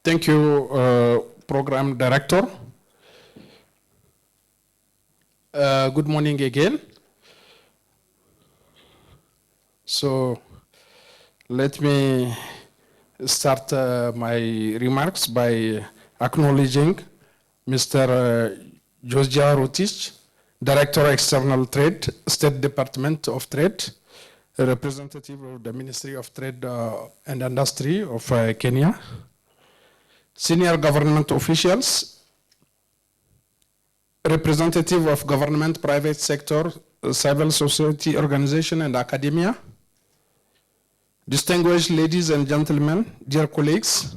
Thank you, Program Director. Good morning again. So let me start my remarks by acknowledging Mr. Georgia Rotich, Director External Trade, State Department of Trade, a representative of the Ministry of Trade and Industry of Kenya, senior government officials, representative of government, private sector, civil society organization, and academia, distinguished ladies and gentlemen, dear colleagues,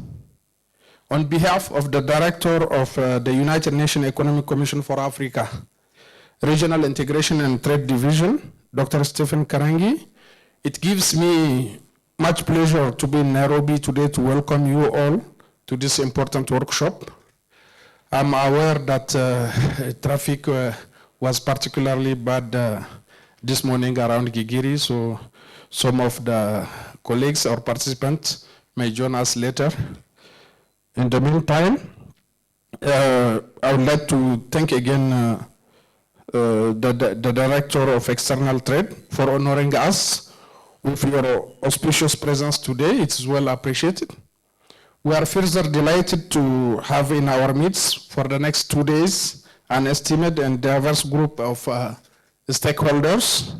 on behalf of the Director of the United Nations Economic Commission for Africa, Regional Integration and Trade Division, Dr. Stephen Karangi, it gives me much pleasure to be in Nairobi today to welcome you all to this important workshop. I'm aware that traffic was particularly bad this morning around Gigiri, so some of the colleagues or participants may join us later. In the meantime, I would like to thank again the Director of External Trade for honoring us with your auspicious presence today. It's well appreciated. We are further delighted to have in our midst for the next 2 days an estimated and diverse group of stakeholders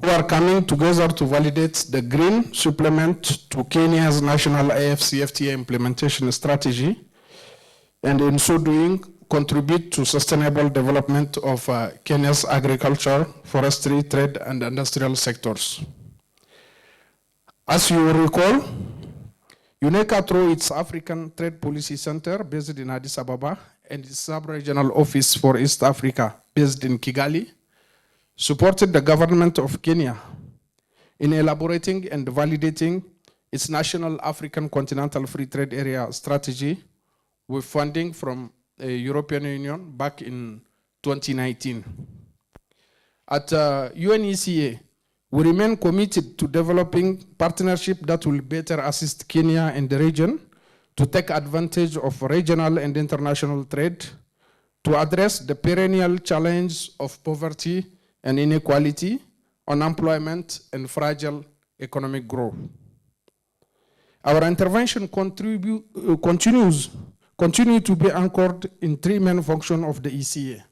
who are coming together to validate the green supplement to Kenya's national AfCFTA implementation strategy, and in so doing, contribute to sustainable development of Kenya's agriculture, forestry, trade, and industrial sectors. As you will recall, UNECA, through its African Trade Policy Center based in Addis Ababa and its sub-regional office for East Africa based in Kigali, supported the government of Kenya in elaborating and validating its national African Continental Free Trade Area strategy with funding from the European Union back in 2019. At UNECA, we remain committed to developing partnership that will better assist Kenya and the region to take advantage of regional and international trade, to address the perennial challenge of poverty and inequality, unemployment, and fragile economic growth. Our intervention continue to be anchored in three main functions of the ECA: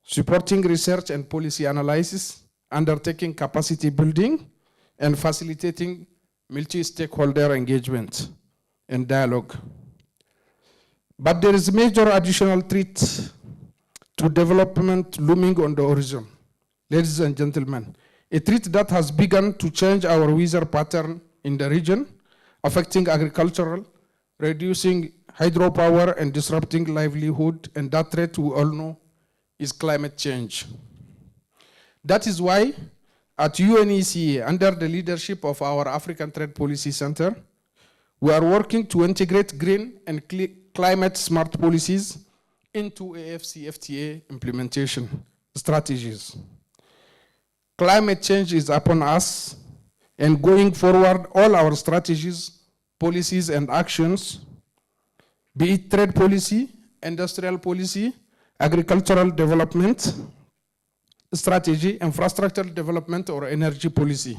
supporting research and policy analysis, undertaking capacity building, and facilitating multi-stakeholder engagement and dialogue. But there is a major additional threat to development looming on the horizon. Ladies and gentlemen, a threat that has begun to change our weather pattern in the region, affecting agricultural, reducing hydropower, and disrupting livelihood, and that threat we all know is climate change. That is why at UNECA, under the leadership of our African Trade Policy Center, we are working to integrate green and climate smart policies into AfCFTA implementation strategies. Climate change is upon us, and going forward, all our strategies, policies, and actions, be it trade policy, industrial policy, agricultural development strategy, infrastructure development, or energy policy,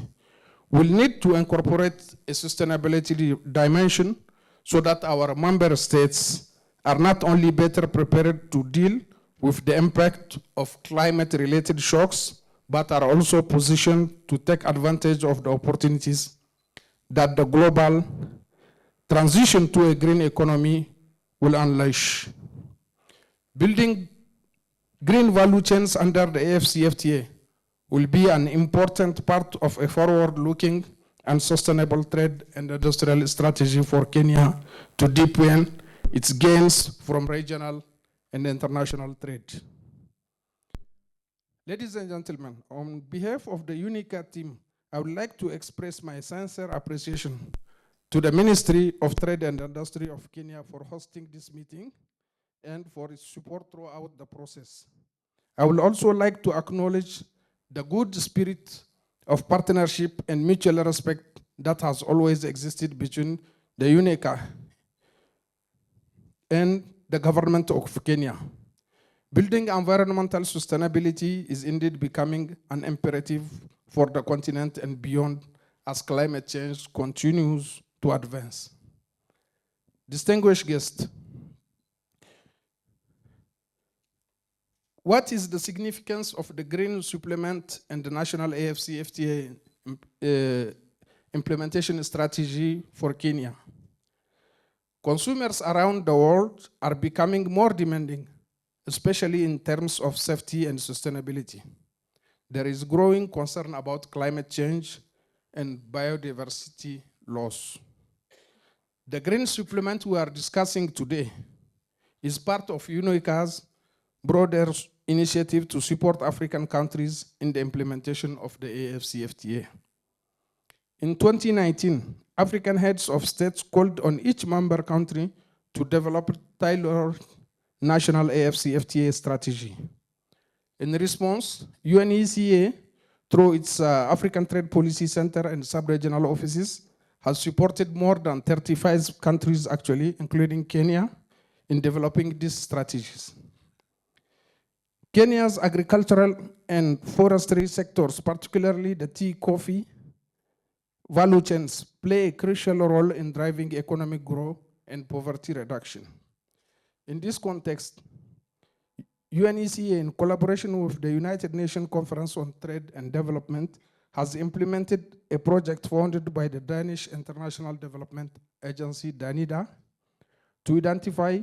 will need to incorporate a sustainability dimension so that our member states are not only better prepared to deal with the impact of climate-related shocks, but are also positioned to take advantage of the opportunities that the global transition to a green economy will unleash. Building green value chains under the AfCFTA will be an important part of a forward-looking and sustainable trade and industrial strategy for Kenya to deepen its gains from regional and international trade. Ladies and gentlemen, on behalf of the UNECA team, I would like to express my sincere appreciation to the Ministry of Trade and Industry of Kenya for hosting this meeting and for its support throughout the process. I would also like to acknowledge the good spirit of partnership and mutual respect that has always existed between the UNECA and the government of Kenya. Building environmental sustainability is indeed becoming an imperative for the continent and beyond as climate change continues to advance. Distinguished guests, what is the significance of the green supplement and the national AFCFTA implementation strategy for Kenya? Consumers around the world are becoming more demanding, especially in terms of safety and sustainability. There is growing concern about climate change and biodiversity loss. The green supplement we are discussing today is part of UNOICA's broader initiative to support African countries in the implementation of the AFCFTA. In 2019, African heads of states called on each member country to develop tailored national AFCFTA strategy. In response, UNECA, through its African Trade Policy Center and sub-regional offices, has supported more than 35 countries actually, including Kenya, in developing these strategies. Kenya's agricultural and forestry sectors, particularly the tea, coffee, value chains, play a crucial role in driving economic growth and poverty reduction. In this context, UNECA, in collaboration with the United Nations Conference on Trade and Development, has implemented a project funded by the Danish International Development Agency, DANIDA, to identify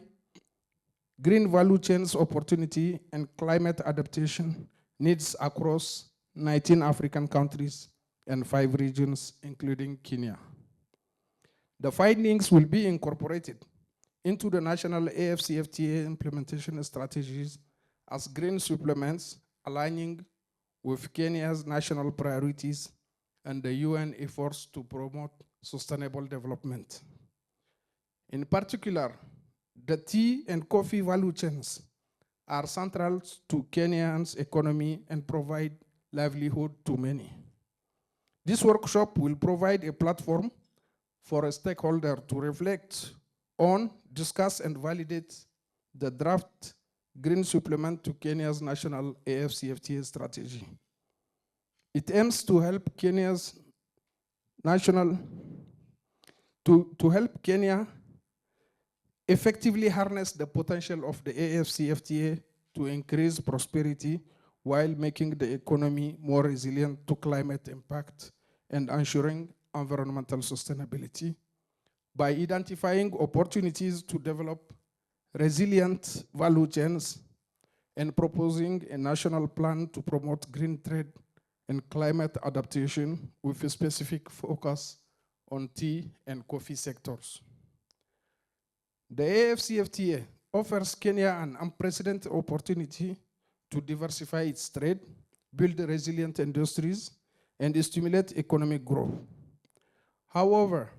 green value chains opportunity and climate adaptation needs across 19 African countries and 5 regions, including Kenya. The findings will be incorporated into the national AFCFTA implementation strategies as green supplements, aligning with Kenya's national priorities and the UN efforts to promote sustainable development. In particular, the tea and coffee value chains are central to Kenya's economy and provide livelihood to many. This workshop will provide a platform for a stakeholder to reflect on, discuss, and validate the draft green supplement to Kenya's national AFCFTA strategy. It aims to help Kenya's national, to help Kenya effectively harness the potential of the AFCFTA to increase prosperity while making the economy more resilient to climate impact and ensuring environmental sustainability by identifying opportunities to develop resilient value chains and proposing a national plan to promote green trade and climate adaptation with a specific focus on tea and coffee sectors. The AFCFTA offers Kenya an unprecedented opportunity to diversify its trade, build resilient industries, and stimulate economic growth. However,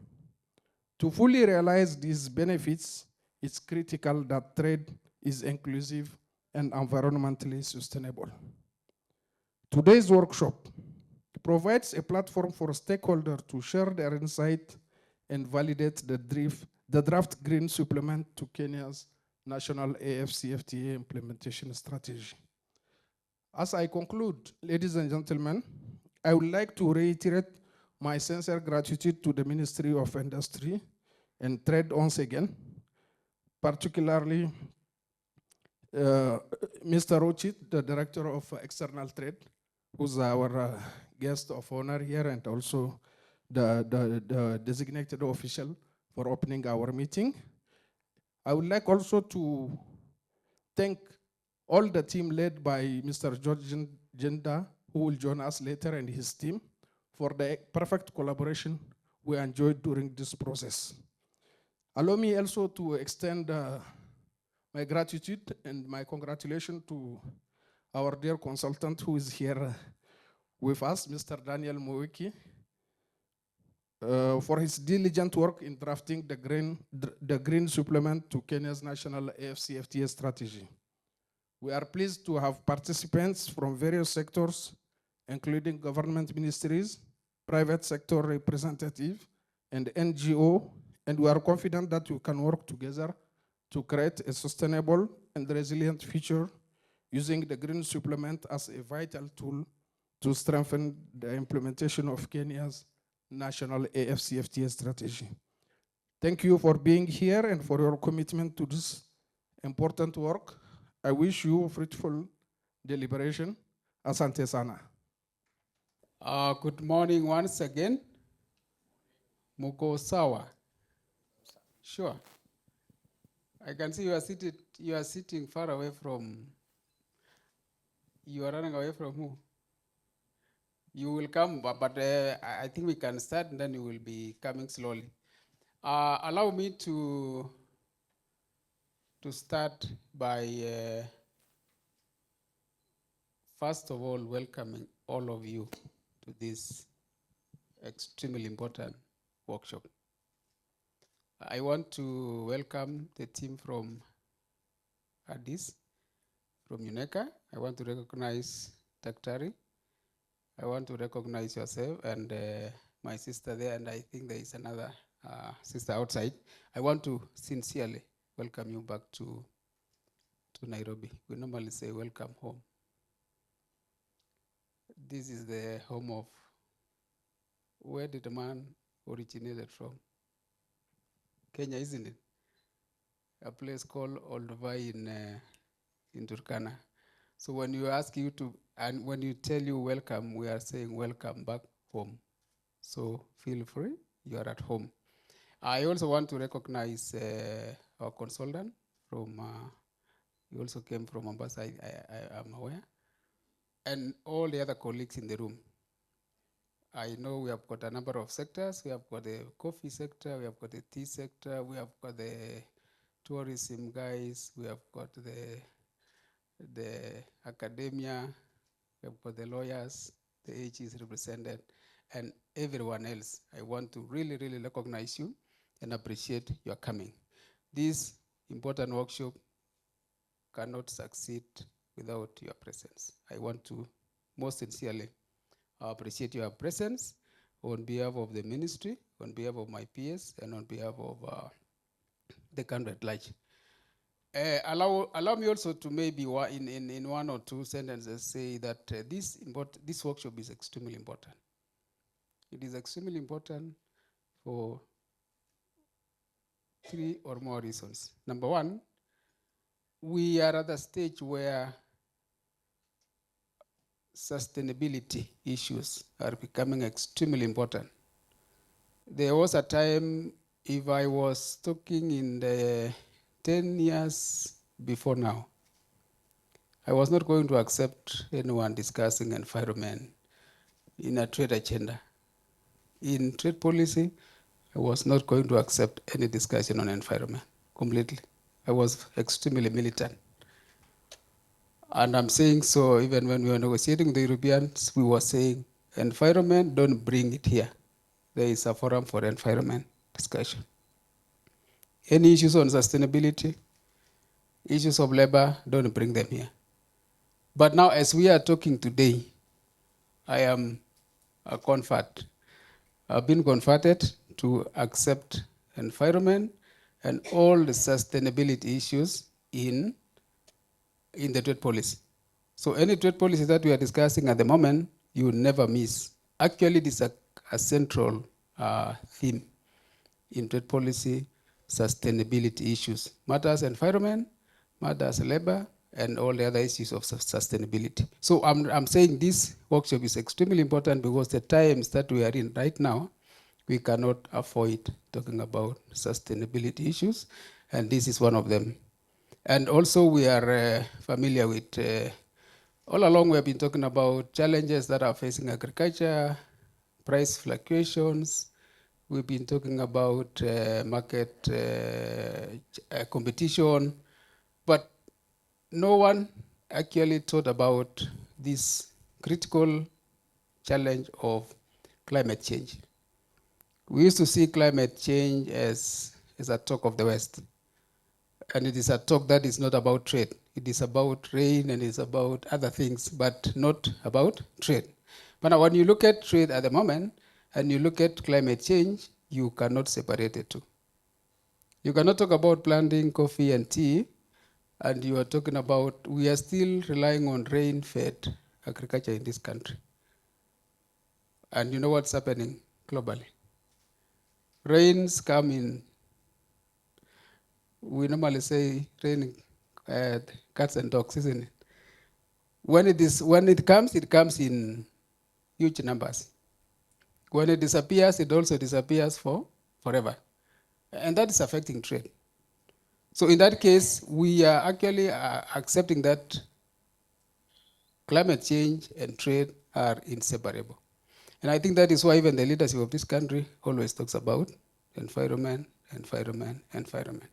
to fully realize these benefits, it's critical that trade is inclusive and environmentally sustainable. Today's workshop provides a platform for stakeholders to share their insight and validate the draft green supplement to Kenya's national AFCFTA implementation strategy. As I conclude, ladies and gentlemen, I would like to reiterate my sincere gratitude to the Ministry of Industry and Trade once again, particularly Mr. Rochit, the Director of External Trade, who's our guest of honor here, and also the designated official for opening our meeting. I would like also to thank all the team led by Mr. George Jenda, who will join us later, and his team, for the perfect collaboration we enjoyed during this process. Allow me also to extend my gratitude and my congratulations to our dear consultant who is here with us, Mr. Daniel Mwiki, for his diligent work in drafting the green supplement to Kenya's national AFCFTA strategy. We are pleased to have participants from various sectors, including government ministries, private sector representatives, and NGO, and we are confident that we can work together to create a sustainable and resilient future using the green supplement as a vital tool to strengthen the implementation of Kenya's national AFCFTA strategy. Thank you for being here and for your commitment to this important work. I wish you fruitful deliberation. Asante sana. Good morning once again. Muko sawa. Sure. I can see you are sitting far away from, you are running away from who? You will come, but I think we can start and then you will be coming slowly. Allow me to start by first of all welcoming all of you to this extremely important workshop. I want to welcome the team from Addis, from UNECA. I want to recognize Daktari. I want to recognize yourself and my sister there, and I think there is another sister outside. I want to sincerely welcome you back to Nairobi. We normally say welcome home. This is the home of, where did the man originated from? Kenya, isn't it? A place called Olduvai in Turkana. So when you ask you to, and when you tell you welcome, we are saying welcome back home. So feel free, you are at home. I also want to recognize our consultant from, he also came from Mombasa, I am aware, and all the other colleagues in the room. I know we have got a number of sectors. We have got the coffee sector, we have got the tea sector, we have got the tourism guys, we have got the academia, we have got the lawyers, the AG is represented, and everyone else. I want to really, really recognize you and appreciate your coming. This important workshop cannot succeed without your presence. I want to most sincerely appreciate your presence on behalf of the ministry, on behalf of my peers, and on behalf of the country at large. Allow me also to maybe in one or two sentences say that this workshop is extremely important. It is extremely important for three or more reasons. Number one, we are at a stage where sustainability issues are becoming extremely important. There was a time, if I was talking in the 10 years before now, I was not going to accept anyone discussing environment in a trade agenda. In trade policy, I was not going to accept any discussion on environment completely. I was extremely militant. And I'm saying so even when we were negotiating with the Europeans, we were saying, environment, don't bring it here. There is a forum for environment discussion. Any issues on sustainability, issues of labor, don't bring them here. But now as we are talking today, I am a convert. I've been converted to accept environment and all the sustainability issues in the trade policy. So any trade policy that we are discussing at the moment, you will never miss. Actually, this is a central theme in trade policy, sustainability issues. Matters environment, matters labor, and all the other issues of sustainability. So I'm saying this workshop is extremely important because the times that we are in right now, we cannot avoid talking about sustainability issues, and this is one of them. And also we are familiar with, all along we have been talking about challenges that are facing agriculture, price fluctuations. We've been talking about market competition, but no one actually thought about this critical challenge of climate change. We used to see climate change as a talk of the West. And it is a talk that is not about trade. It is about rain and it's about other things, but not about trade. But now when you look at trade at the moment and you look at climate change, you cannot separate the two. You cannot talk about planting coffee and tea, and you are talking about we are still relying on rain-fed agriculture in this country. And you know what's happening globally? Rains come in, we normally say rain, cats and dogs, isn't it? When it comes in huge numbers. When it disappears, it also disappears for forever. And that is affecting trade. So in that case, we are actually accepting that climate change and trade are inseparable. And I think that is why even the leadership of this country always talks about environment, environment, environment.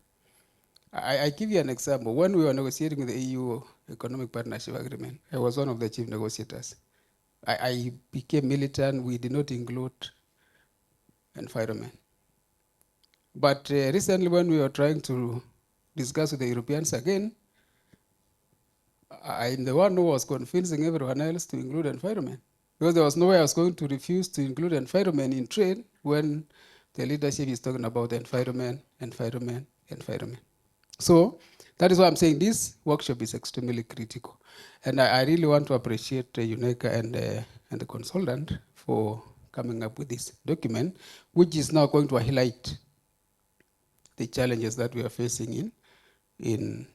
I give you an example. When we were negotiating with the EU Economic Partnership Agreement, I was one of the chief negotiators. I became militant. We did not include environment. But recently, when we were trying to discuss with the Europeans again, I'm the one who was convincing everyone else to include environment. Because there was no way I was going to refuse to include environment in trade when the leadership is talking about environment, environment, environment. So that is why I'm saying this workshop is extremely critical. And I really want to appreciate UNECA and the consultant for coming up with this document, which is now going to highlight the challenges that we are facing in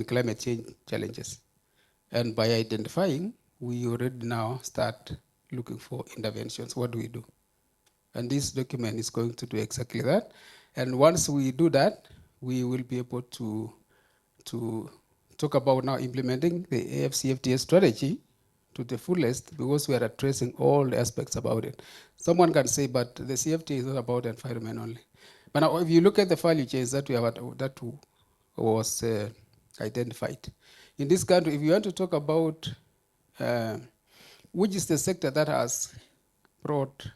climate change challenges. And by identifying, we already now start looking for interventions. What do we do? And this document is going to do exactly that. And once we do that, we will be able to talk about now implementing the AFCFTA strategy to the fullest, because we are addressing all the aspects about it. Someone can say, but the CFTA is not about environment only. But now, if you look at the value chains that we have, that was identified in this country, if you want to talk about which is the sector that has brought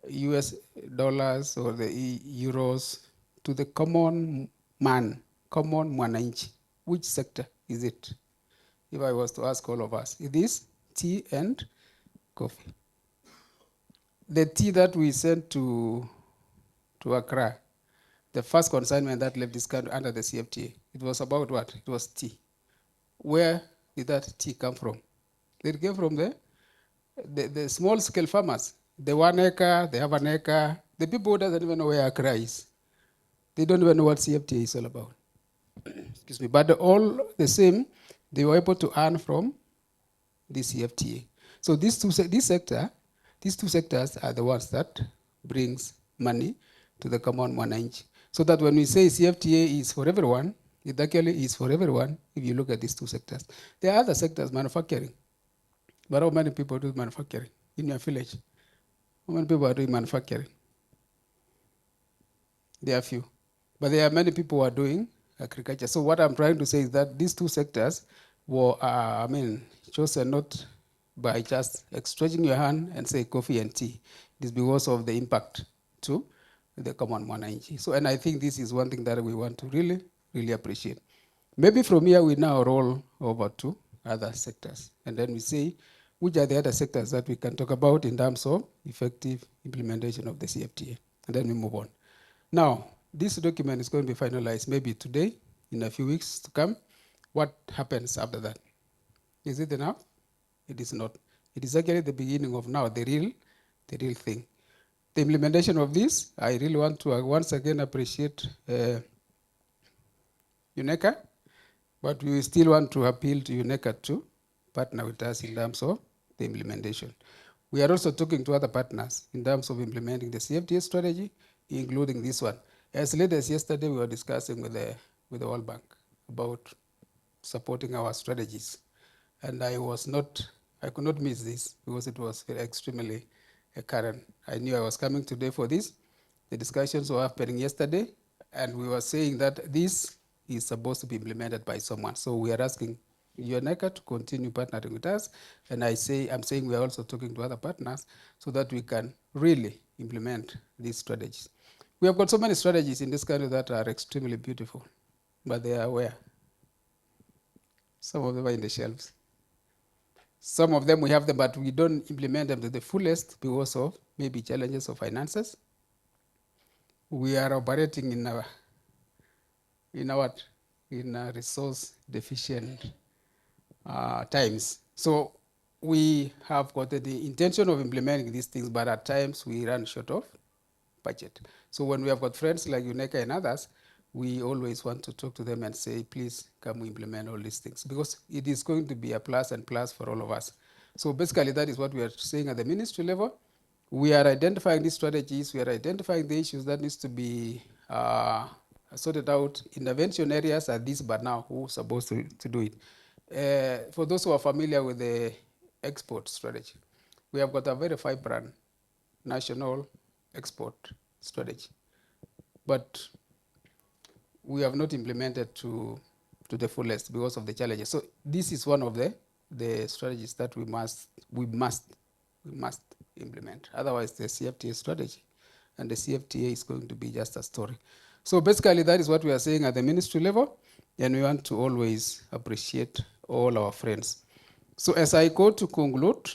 US dollars or the euros to the common man, common mwananchi, which sector is it? If I was to ask all of us, it is tea and coffee. The tea that we sent to Accra, the first consignment that left this country under the CFTA, it was about what? It was tea. Where did that tea come from? It came from the small-scale farmers, the 1 acre, the half an acre, the people who doesn't even know where Accra is. They don't even know what CFTA is all about. Excuse me. But all the same, they were able to earn from the CFTA. So these two sectors are the ones that brings money to the common mwananchi. So that when we say CFTA is for everyone, it actually is for everyone if you look at these two sectors. There are other sectors, manufacturing. But how many people do manufacturing in your village? How many people are doing manufacturing? There are few. But there are many people who are doing agriculture. So what I'm trying to say is that these two sectors were, chosen not by just stretching your hand and say coffee and tea. It is because of the impact to the common mwananchi. So, and I think this is one thing that we want to really, really appreciate. Maybe from here we now roll over to other sectors, and then we say which are the other sectors that we can talk about in terms of effective implementation of the CFTA, and then we move on. Now, this document is going to be finalized maybe today, in a few weeks to come. What happens after that? Is it enough? It is not. It is actually the beginning of now, the real thing. The implementation of this, I really want to once again appreciate UNECA, but we still want to appeal to UNECA to partner with us in terms of the implementation. We are also talking to other partners in terms of implementing the CFTA strategy, including this one. As late as yesterday, we were discussing with the World Bank about supporting our strategies. And I could not miss this because it was extremely current. I knew I was coming today for this. The discussions were happening yesterday, and we were saying that this is supposed to be implemented by someone. So we are asking UNECA to continue partnering with us. And I'm saying we are also talking to other partners so that we can really implement these strategies. We have got so many strategies in this country that are extremely beautiful, but they are where? Some of them are in the shelves. Some of them we have them, but we don't implement them to the fullest because of maybe challenges of finances, we are operating in a resource deficient times. So we have got the intention of implementing these things, but at times we run short of budget. So when we have got friends like UNECA and others, we always want to talk to them and say, please come we implement all these things, because it is going to be a plus and plus for all of us. So basically that is what we are saying at the ministry level. We are identifying these strategies, we are identifying the issues that needs to be sorted out. Intervention areas are these, but now who's supposed to do it? For those who are familiar with the export strategy, we have got a very vibrant national export strategy, but we have not implemented to the fullest because of the challenges. So this is one of the strategies that we must implement. Otherwise, the CFTA strategy and the CFTA is going to be just a story. So basically, that is what we are saying at the ministry level, and we want to always appreciate all our friends. So as I go to conclude,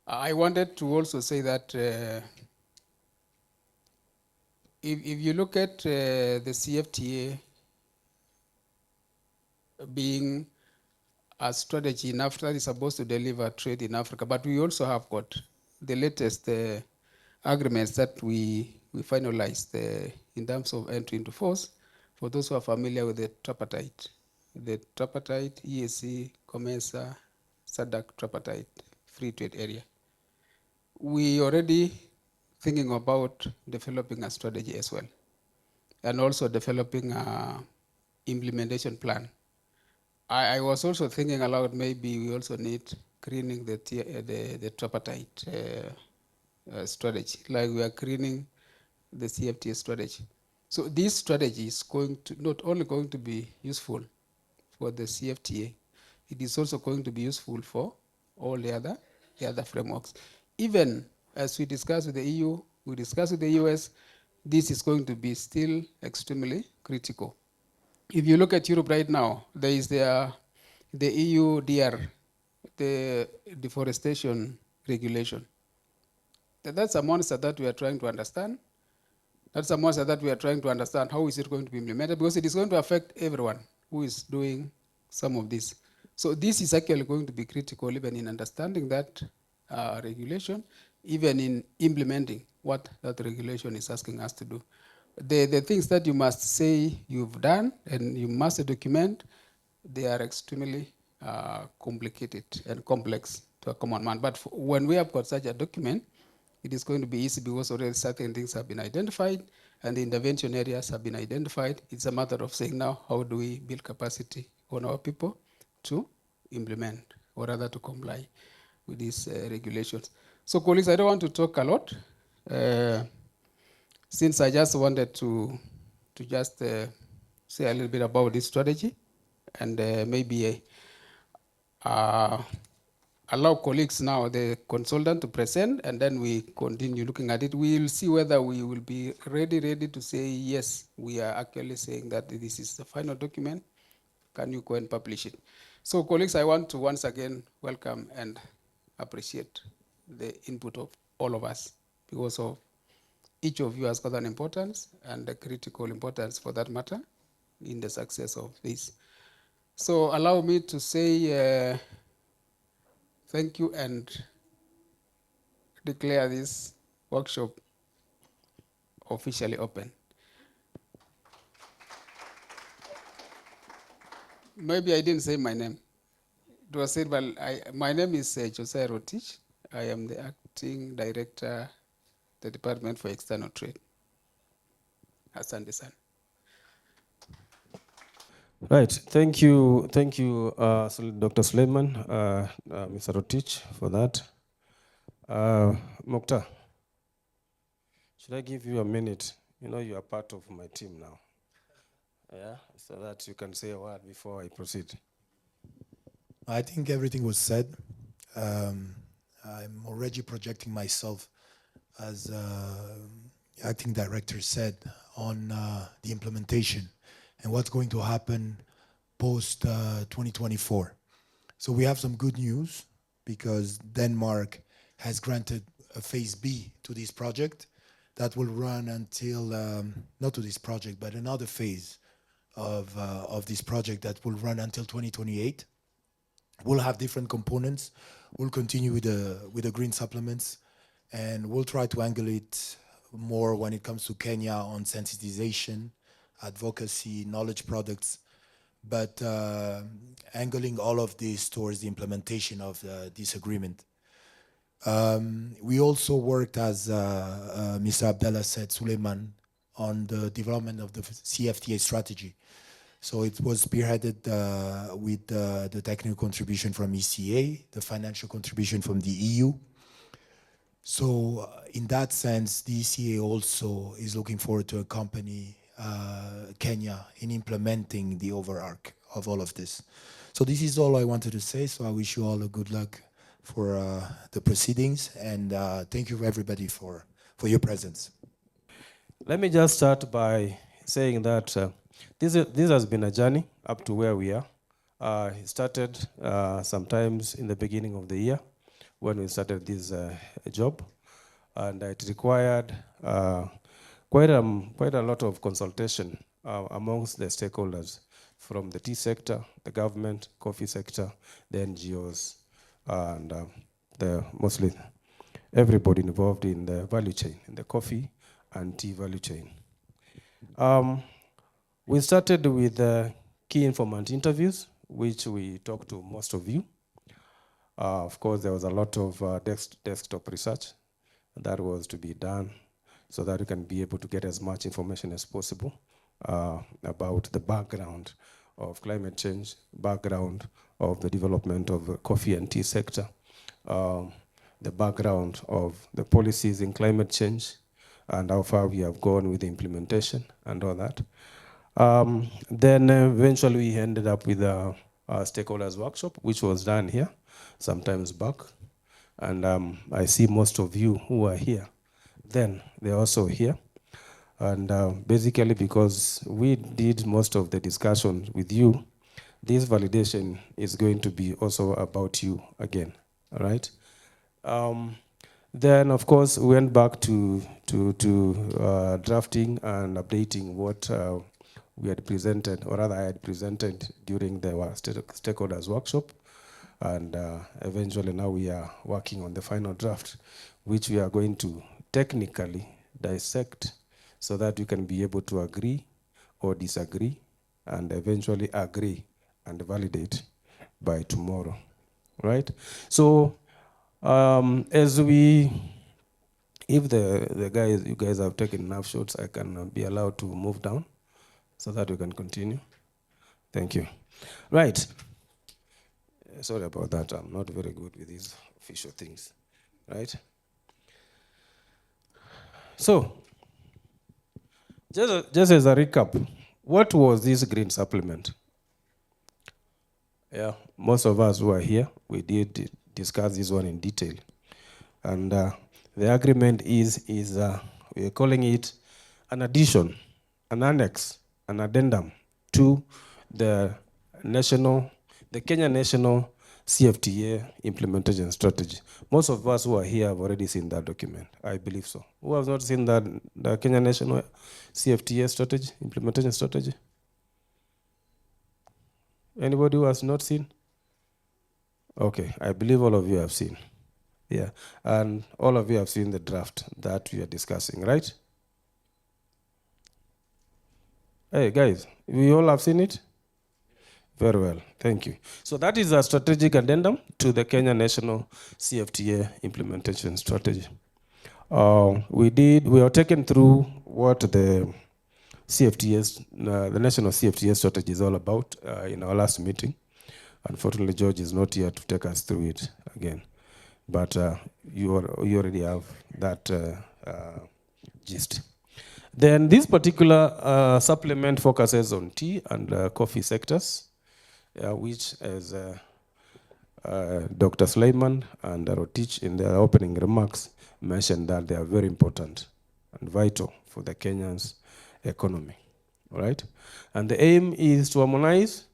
I wanted to also say that if you look at the CFTA being a strategy in Africa that is supposed to deliver trade in Africa, but we also have got the latest agreements that we finalized in terms of entry into force. For those who are familiar with the tripartite, EAC, COMESA, SADC tripartite free trade area, we already thinking about developing a strategy as well, and also developing a implementation plan. I was also thinking aloud, maybe we also need screening the tripartite strategy, like we are screening the CFTA strategy. So this strategy is going to not only going to be useful for the CFTA, it is also going to be useful for all the other frameworks. Even as we discuss with the EU, we discuss with the US, this is going to be still extremely critical. If you look at Europe right now, there is the EU DR, the deforestation regulation. That's a monster that we are trying to understand. That's a monster that we are trying to understand how is it going to be implemented, because it is going to affect everyone who is doing some of this. So this is actually going to be critical even in understanding that regulation, even in implementing what that regulation is asking us to do. The things that you must say you've done and you must document, they are extremely complicated and complex to a common man. But when we have got such a document, it is going to be easy because already certain things have been identified and the intervention areas have been identified. It's a matter of saying now, how do we build capacity on our people to implement or rather to comply with these regulations. So colleagues, I don't want to talk a lot since I just wanted to just say a little bit about this strategy and maybe allow colleagues now, the consultant, to present, and then we continue looking at it. We will see whether we will be ready to say, yes, we are actually saying that this is the final document. Can you go and publish it? So colleagues, I want to once again welcome and appreciate the input of all of us, because of each of you has got an importance and a critical importance for that matter in the success of this. So allow me to say thank you and declare this workshop officially open. Maybe I didn't say my name. It was said, but my name is Josiah Rotich. I am the acting director, the Department for External Trade. Asante sana. Right. Thank you, Dr. Suleiman, Mr. Rotich, for that. Mukhtar, should I give you a minute? You know you are part of my team now. Yeah, so that you can say a word before I proceed. I think everything was said. I'm already projecting myself, as acting director said, on the implementation and what's going to happen post 2024. So we have some good news, because Denmark has granted a phase B to this project. that will run until, not to this project, but another phase of this project that will run until 2028. We'll have different components. We'll continue with the green supplements, and we'll try to angle it more when it comes to Kenya on sensitization, advocacy, knowledge products, but angling all of this towards the implementation of this agreement. We also worked, as Mr. Abdallah said, Suleiman, on the development of the CFTA strategy. So it was spearheaded with the technical contribution from ECA, the financial contribution from the EU. So in that sense, the ECA also is looking forward to accompany Kenya in implementing the overarch of all of this. So this is all I wanted to say. So I wish you all a good luck for the proceedings, and thank you everybody for your presence. Let me just start by saying that this has been a journey up to where we are. It started sometimes in the beginning of the year when we started this job, and it required quite a lot of consultation amongst the stakeholders from the tea sector, the government, coffee sector, the NGOs, and mostly everybody involved in the value chain, in the coffee and tea value chain. We started with key informant interviews, which we talked to most of you. Of course, there was a lot of desktop research that was to be done so that you can be able to get as much information as possible about the background of climate change, background of the development of the coffee and tea sector, the background of the policies in climate change, and how far we have gone with the implementation and all that. Then eventually we ended up with a stakeholders workshop, which was done here sometimes back. And I see most of you who are here, then they're also here. And basically because we did most of the discussion with you, this validation is going to be also about you again, all right? Then, of course, we went back to drafting and updating what we had presented, or rather I had presented during the stakeholders workshop. And eventually now we are working on the final draft, which we are going to technically dissect so that you can be able to agree or disagree, and eventually agree and validate by tomorrow, right? So if you guys have taken enough shots, I can be allowed to move down so that we can continue. Thank you. Right. Sorry about that. I'm not very good with these official things, right? So, just as a recap, what was this green supplement? Yeah, most of us who are here, we did discuss this one in detail. And the agreement is we're calling it an addition, an annex, an addendum to the Kenya National CFTA implementation strategy. Most of us who are here have already seen that document. I believe so. Who has not seen that, the Kenya National CFTA strategy, implementation strategy? Anybody who has not seen? Okay, I believe all of you have seen. Yeah, and all of you have seen the draft that we are discussing, right? Hey guys, we all have seen it? Very well, thank you. So that is a strategic addendum to the Kenya National CFTA implementation strategy. We are taken through what the CFTS, the National CFTA strategy is all about in our last meeting. Unfortunately, George is not here to take us through it again. But you already have that gist. Then this particular supplement focuses on tea and coffee sectors, which, as Dr. Suleiman and Rotich in their opening remarks mentioned, that they are very important and vital for the Kenyan's economy, all right? And the aim is to harmonize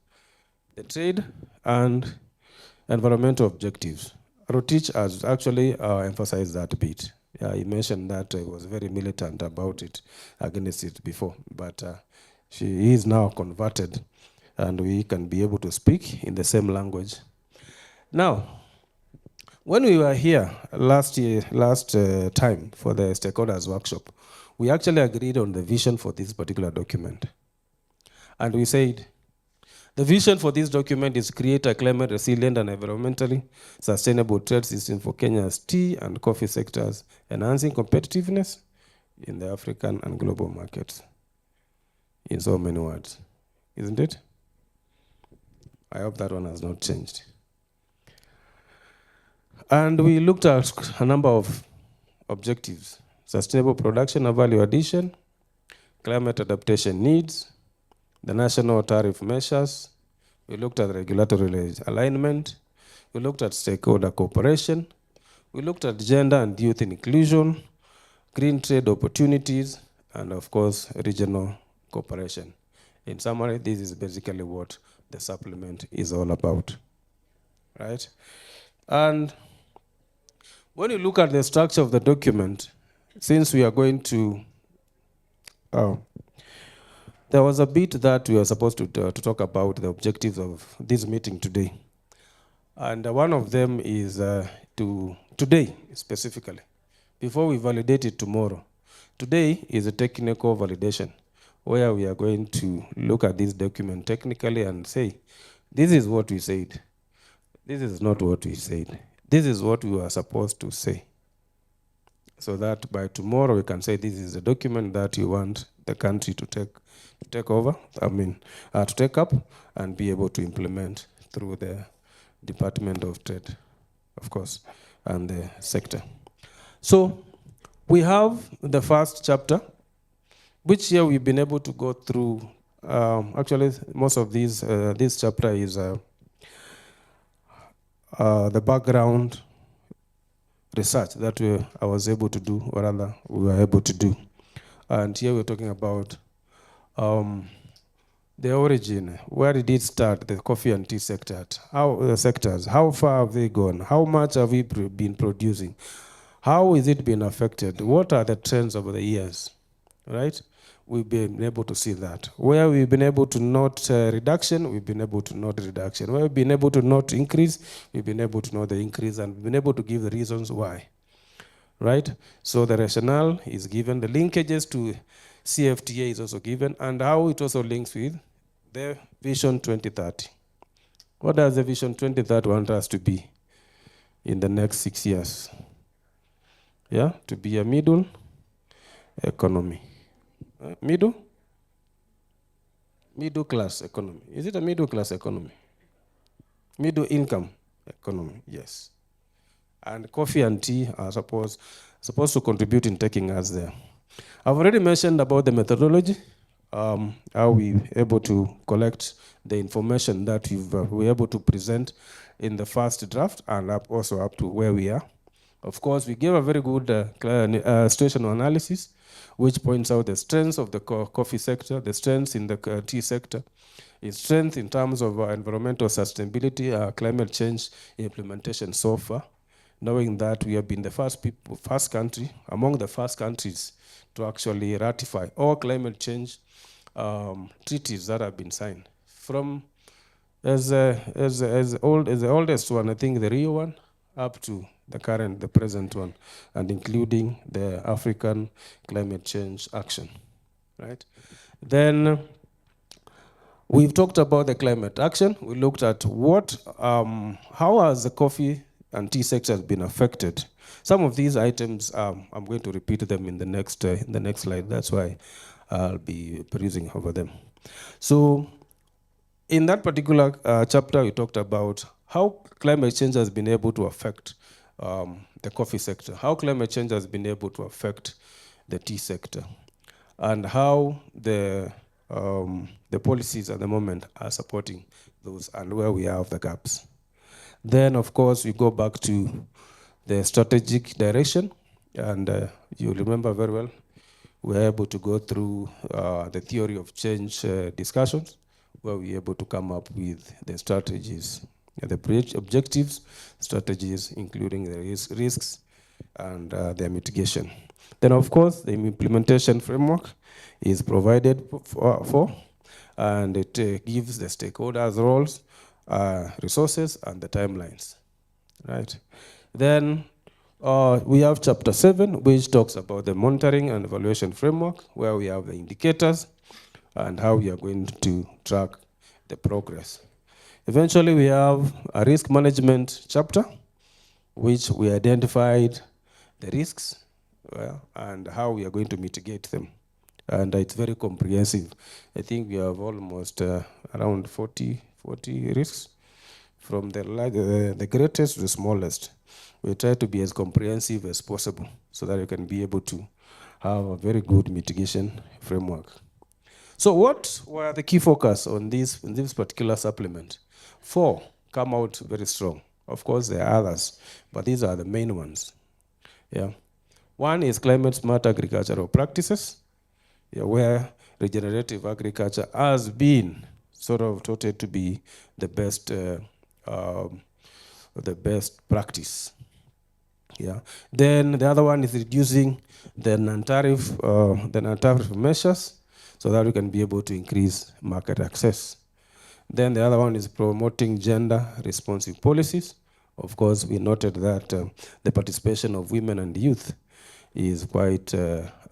the trade and environmental objectives. Rotich has actually emphasized that a bit. He mentioned that he was very militant about it, against it before, but she is now converted, and we can be able to speak in the same language. Now, when we were here last time for the stakeholders workshop, we actually agreed on the vision for this particular document. And we said, the vision for this document is create a climate resilient and environmentally sustainable trade system for Kenya's tea and coffee sectors, enhancing competitiveness in the African and global markets. In so many words, isn't it? I hope that one has not changed. And we looked at a number of objectives: sustainable production and value addition, climate adaptation needs, the national tariff measures. We looked at regulatory alignment. We looked at stakeholder cooperation. We looked at gender and youth inclusion, green trade opportunities, and of course, regional cooperation. In summary, this is basically what the supplement is all about, right? And when you look at the structure of the document, since we are going to, there was a bit that we were supposed to talk about the objectives of this meeting today. And one of them is today, specifically, before we validate it tomorrow. Today is a technical validation, where we are going to look at this document technically and say, this is what we said. This is not what we said. This is what we were supposed to say. So that by tomorrow we can say this is a document that you want the country to take over, to take up and be able to implement through the Department of Trade, of course, and the sector. So we have the first chapter, which here we've been able to go through. Actually, most of these, this chapter is the background research that I was able to do, or rather we were able to do. And here we're talking about the origin. Where did it start, the coffee and tea sector? Sectors, how far have they gone? How much have we been producing? How is it been affected? What are the trends over the years, right? We've been able to see that. Where we've been able to note reduction, we've been able to note reduction. Where we've been able to note increase, we've been able to note the increase, and we've been able to give the reasons why, right? So the rationale is given, the linkages to CFTA is also given, and how it also links with the Vision 2030. What does the Vision 2030 want us to be in the next 6 years? Yeah, to be a middle economy. Middle class economy. Is it a middle class economy? Middle income economy, yes. And coffee and tea are supposed to contribute in taking us there. I've already mentioned about the methodology, how we're able to collect the information that we're able to present in the first draft and also up to where we are. Of course, we gave a very good situational analysis, which points out the strengths of the coffee sector, the strengths in the tea sector, its strength in terms of environmental sustainability, climate change implementation so far, knowing that we have been the first country, among the first countries to actually ratify all climate change treaties that have been signed. From as the oldest one, I think the Rio one, up to the present one, and including the African Climate Change Action, right? Then we've talked about the climate action. We looked at how has the coffee and tea sector been affected. Some of these items, I'm going to repeat them in the next slide. That's why I'll be perusing over them. So in that particular chapter, we talked about how climate change has been able to affect the coffee sector, how climate change has been able to affect the tea sector, and how the policies at the moment are supporting those, and where we have the gaps. Then, of course, we go back to the strategic direction, and you remember very well, we were able to go through the theory of change discussions, where we were able to come up with the strategies, the objectives, strategies, including the risks, and their mitigation. Then, of course, the implementation framework is provided for and it gives the stakeholders roles, resources, and the timelines, right? Then we have chapter 7, which talks about the monitoring and evaluation framework, where we have the indicators and how we are going to track the progress. Eventually, we have a risk management chapter, which we identified the risks and how we are going to mitigate them. And it's very comprehensive. I think we have almost around 40 risks, from the greatest to the smallest. We try to be as comprehensive as possible so that you can be able to have a very good mitigation framework. So what were the key focus on this in this particular supplement? 4 come out very strong. Of course, there are others, but these are the main ones. Yeah. One is climate smart agricultural practices, where regenerative agriculture has been sort of touted to be the best practice. Yeah. Then the other one is reducing the non-tariff measures so that we can be able to increase market access. Then the other one is promoting gender responsive policies. Of course, we noted that the participation of women and youth is quite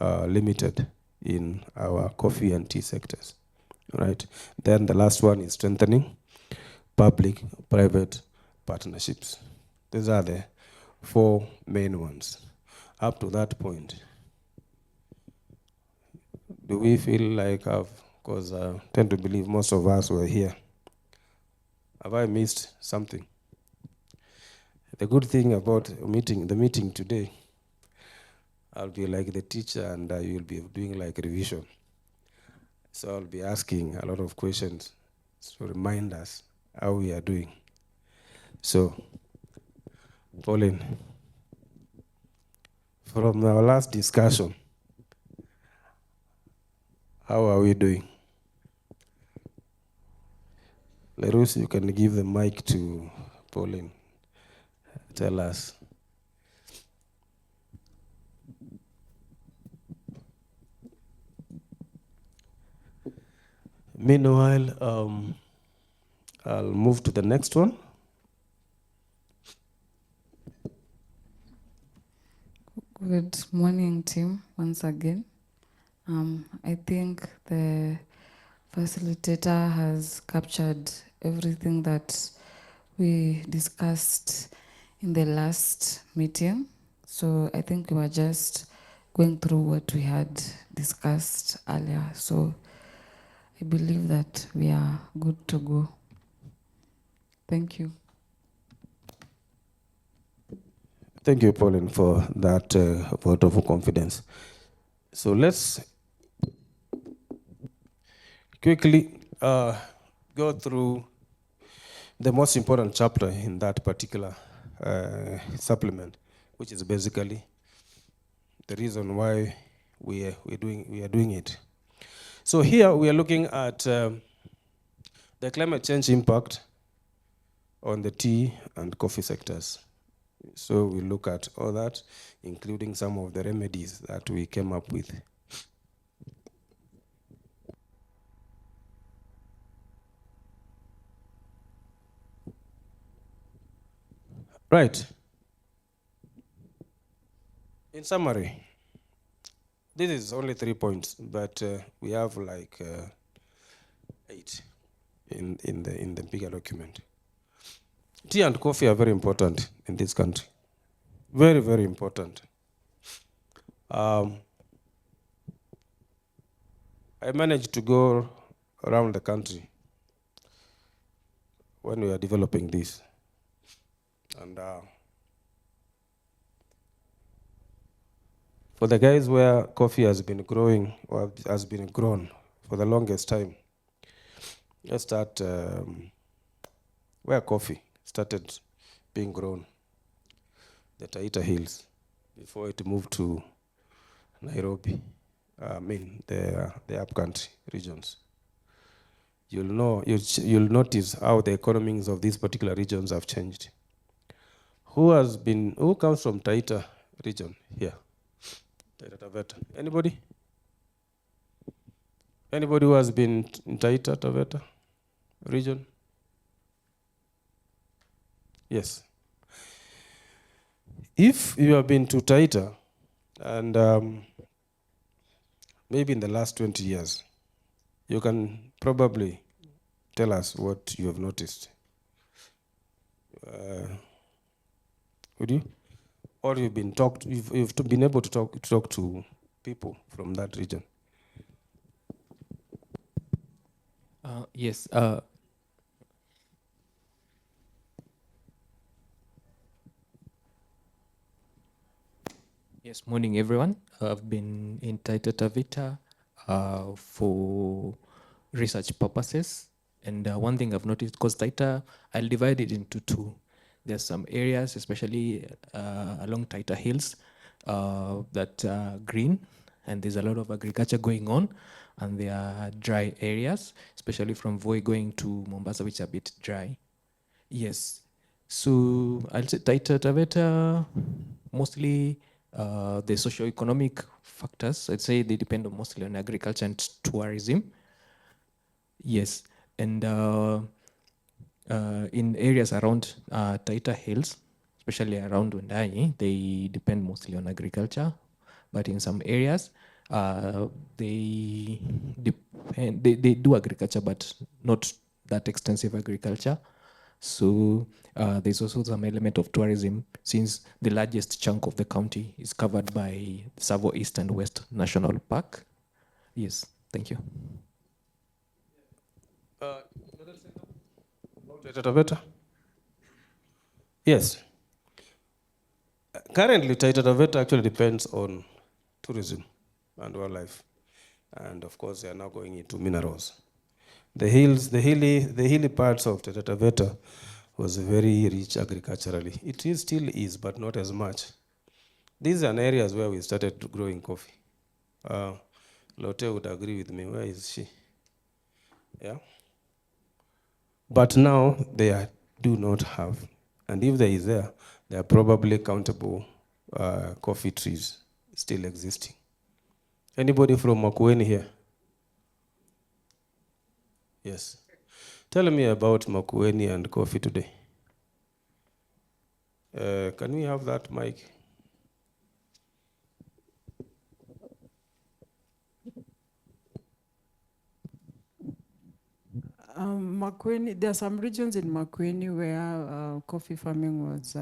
limited in our coffee and tea sectors, right? Then the last one is strengthening public-private partnerships. These are the 4 main ones. Up to that point, do we feel like because I tend to believe most of us were here. Have I missed something? The good thing about the meeting today, I'll be like the teacher and you'll be doing like revision. So I'll be asking a lot of questions to remind us how we are doing. So, Pauline, from our last discussion, how are we doing? Lerus, you can give the mic to Pauline. Tell us. Meanwhile, I'll move to the next one. Good morning, team, once again. I think the facilitator has captured everything that we discussed in the last meeting. So I think we were just going through what we had discussed earlier. So I believe that we are good to go. Thank you. Thank you, Pauline, for that vote of confidence. So let's quickly go through the most important chapter in that particular supplement, which is basically the reason why we are doing it. So here we are looking at the climate change impact on the tea and coffee sectors. So we look at all that, including some of the remedies that we came up with. Right. In summary, this is only 3 points, but we have like 8 in the bigger document. Tea and coffee are very important in this country. Very, very important. I managed to go around the country when we were developing this. And for the guys where coffee has been growing or has been grown for the longest time, let's start where coffee started being grown, the Taita Hills, before it moved to Nairobi, the upcountry regions. You'll notice how the economies of these particular regions have changed. Who comes from Taita region here? Taita Taveta. Anybody? Anybody who has been in Taita Taveta region? Yes. If you have been to Taita, and maybe in the last 20 years, you can probably tell us what you have noticed. Would you? Or you've been able to talk to people from that region. Yes. Yes. Morning, everyone. I've been in Taita Taveta for research purposes, and one thing I've noticed, because Taita, I'll divide it into two. There's some areas, especially along Taita Hills, that are green, and there's a lot of agriculture going on, and there are dry areas, especially from Voi going to Mombasa, which are a bit dry. Yes. So I'll say Taita Taveta, mostly the socio-economic factors, I'd say they depend mostly on agriculture and tourism. Yes. And in areas around Taita Hills, especially around Wendai, they depend mostly on agriculture. But in some areas, they do agriculture, but not that extensive agriculture. So there's also some element of tourism, since the largest chunk of the county is covered by Tsavo East and West National Park. Yes, thank you. Taita Taveta? Yes. Currently, Taita Taveta actually depends on tourism and wildlife. And of course, they are now going into minerals. The hilly parts of Taita Taveta was very rich agriculturally. Still is, but not as much. These are areas where we started growing coffee. Lotte would agree with me. Where is she? Yeah. But now they do not have, and if there is there are probably countable coffee trees still existing. Anybody from Makueni here? Yes. Tell me about Makueni and coffee today. Can we have that mic? Makueni, there are some regions in Makueni where coffee farming was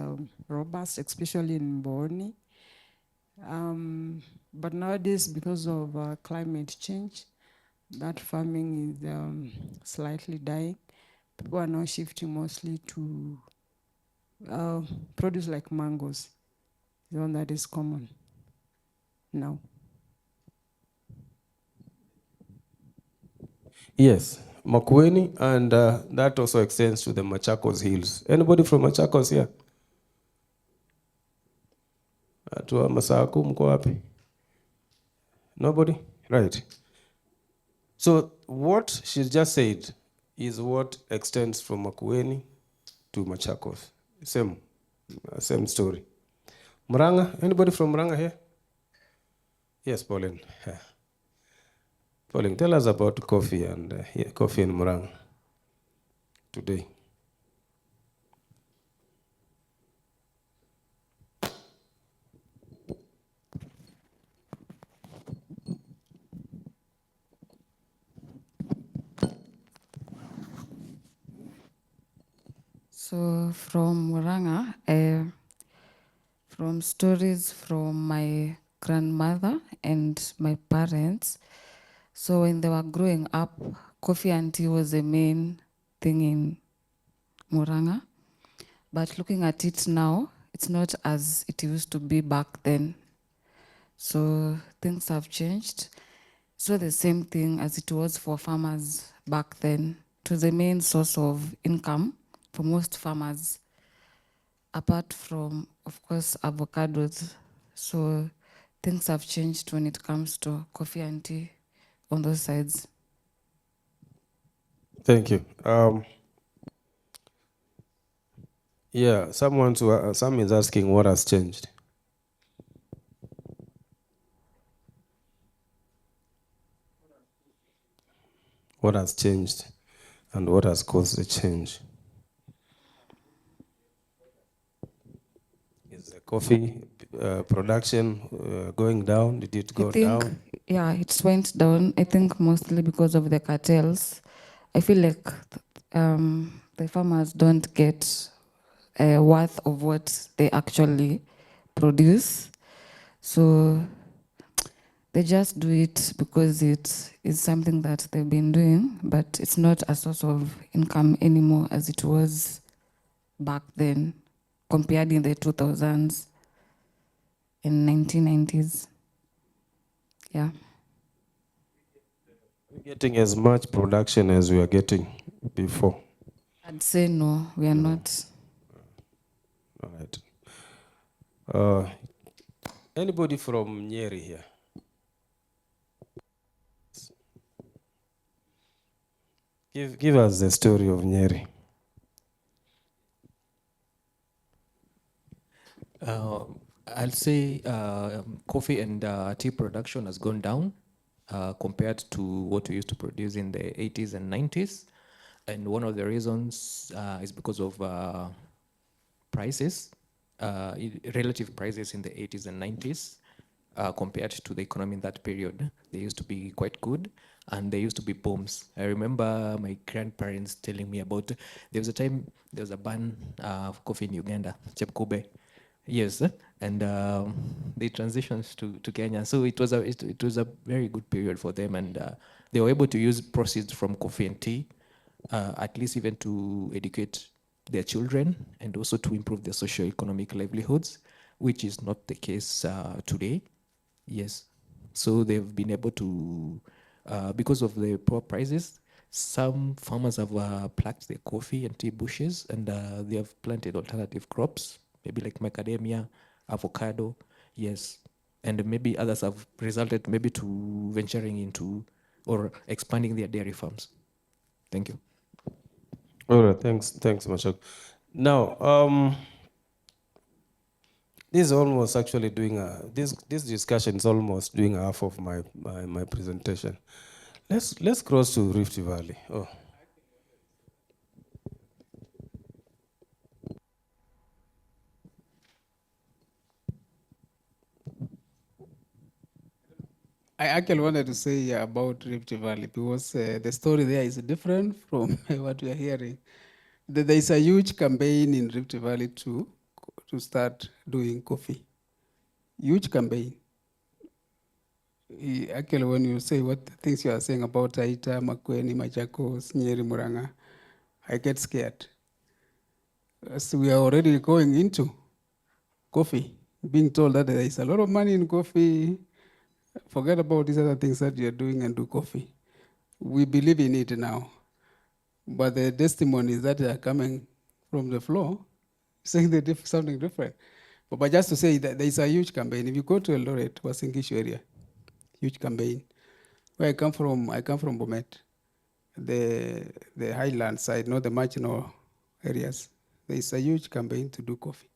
robust, especially in Mboni. But nowadays, because of climate change, that farming is slightly dying. People are now shifting mostly to produce like mangoes, the one that is common now. Yes, Makueni, and that also extends to the Machakos Hills. Anybody from Machakos here? Atua Masaku, mko wapi? Nobody? Right. So what she just said is what extends from Makueni to Machakos. Same story. Muranga, anybody from Muranga here? Yes, Pauline. Pauline, tell us about coffee and coffee in Muranga today. So from Muranga, from stories from my grandmother and my parents, so when they were growing up, coffee and tea was the main thing in Muranga. But looking at it now, it's not as it used to be back then. So things have changed. It's not the same thing as it was for farmers back then. It was the main source of income for most farmers, apart from, of course, avocados. So things have changed when it comes to coffee and tea on those sides. Thank you. Yeah, some is asking what has changed. what has changed and what has caused the change. Is the coffee production going down? Did it I go think, down? yeah, it went down. I think mostly because of the cartels. I feel like the farmers don't get a worth of what they actually produce. So they just do it because it is something that they've been doing, but it's not a source of income anymore as it was back then, compared in the 2000s and 1990s. Yeah. We're getting as much production as we were getting before. I'd say no, we are not. All right. Anybody from Nyeri here? Give us the story of Nyeri. I'll say coffee and tea production has gone down compared to what we used to produce in the 80s and 90s. And one of the reasons is because of prices, relative prices in the 80s and 90s compared to the economy in that period. They used to be quite good and they used to be booms. I remember my grandparents telling me about, there was a time, there was a ban of coffee in Uganda, Chepkube. Yes, and they transitioned to Kenya. So it was a very good period for them, and they were able to use proceeds from coffee and tea, at least even to educate their children and also to improve their socio-economic livelihoods, which is not the case today. Yes, so they've been able to, because of the poor prices, some farmers have plucked their coffee and tea bushes and they have planted alternative crops, maybe like macadamia, avocado, yes. And maybe others have resulted maybe to venturing into or expanding their dairy farms. Thank you. All right, thanks, Mashak. Now, this is almost actually doing this discussion is almost doing half of my presentation. Let's cross to Rift Valley. Oh. I actually wanted to say about Rift Valley because the story there is different from what we are hearing. There is a huge campaign in Rift Valley to start doing coffee. Huge campaign. Actually, when you say what things you are saying about Taita, Makueni, Machakos, Nyeri, Muranga, I get scared. As we are already going into coffee, being told that there is a lot of money in coffee, forget about these other things that you're doing and do coffee. We believe in it now. But the testimonies that are coming from the floor saying something different. But just to say that there is a huge campaign. If you go to Eldoret, Wasingishu area, huge campaign. Where I come from Bomet, the highland side, not the marginal areas. There is a huge campaign to do coffee.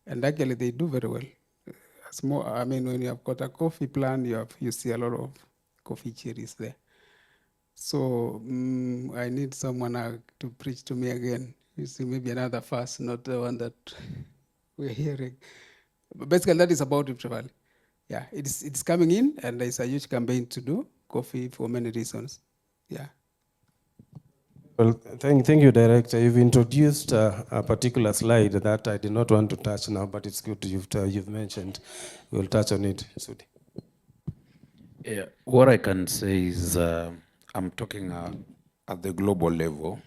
And actually they do very well. When you have got a coffee plant, you see a lot of coffee cherries there. So I need someone to preach to me again. You see, maybe another fast, not the one that we're hearing. But basically, that is about Rift Valley. Yeah, it's coming in, and there's a huge campaign to do coffee for many reasons. Yeah. Well, thank you, Director. You've introduced a particular slide that I did not want to touch now, but it's good you've mentioned. We'll touch on it, Sudi. Yeah, what I can say is I'm talking at the global level.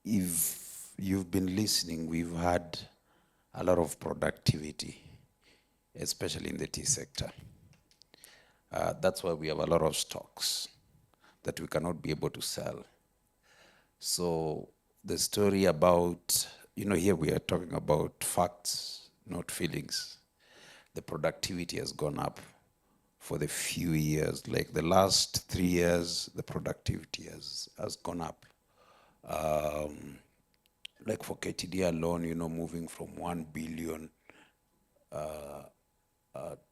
If you've been listening, we've had a lot of productivity, especially in the tea sector. That's why we have a lot of stocks that we cannot be able to sell. So the story about, here we are talking about facts, not feelings. The productivity has gone up for the few years. Like the last 3 years, the productivity has gone up. Like for KTD alone, moving from 1 billion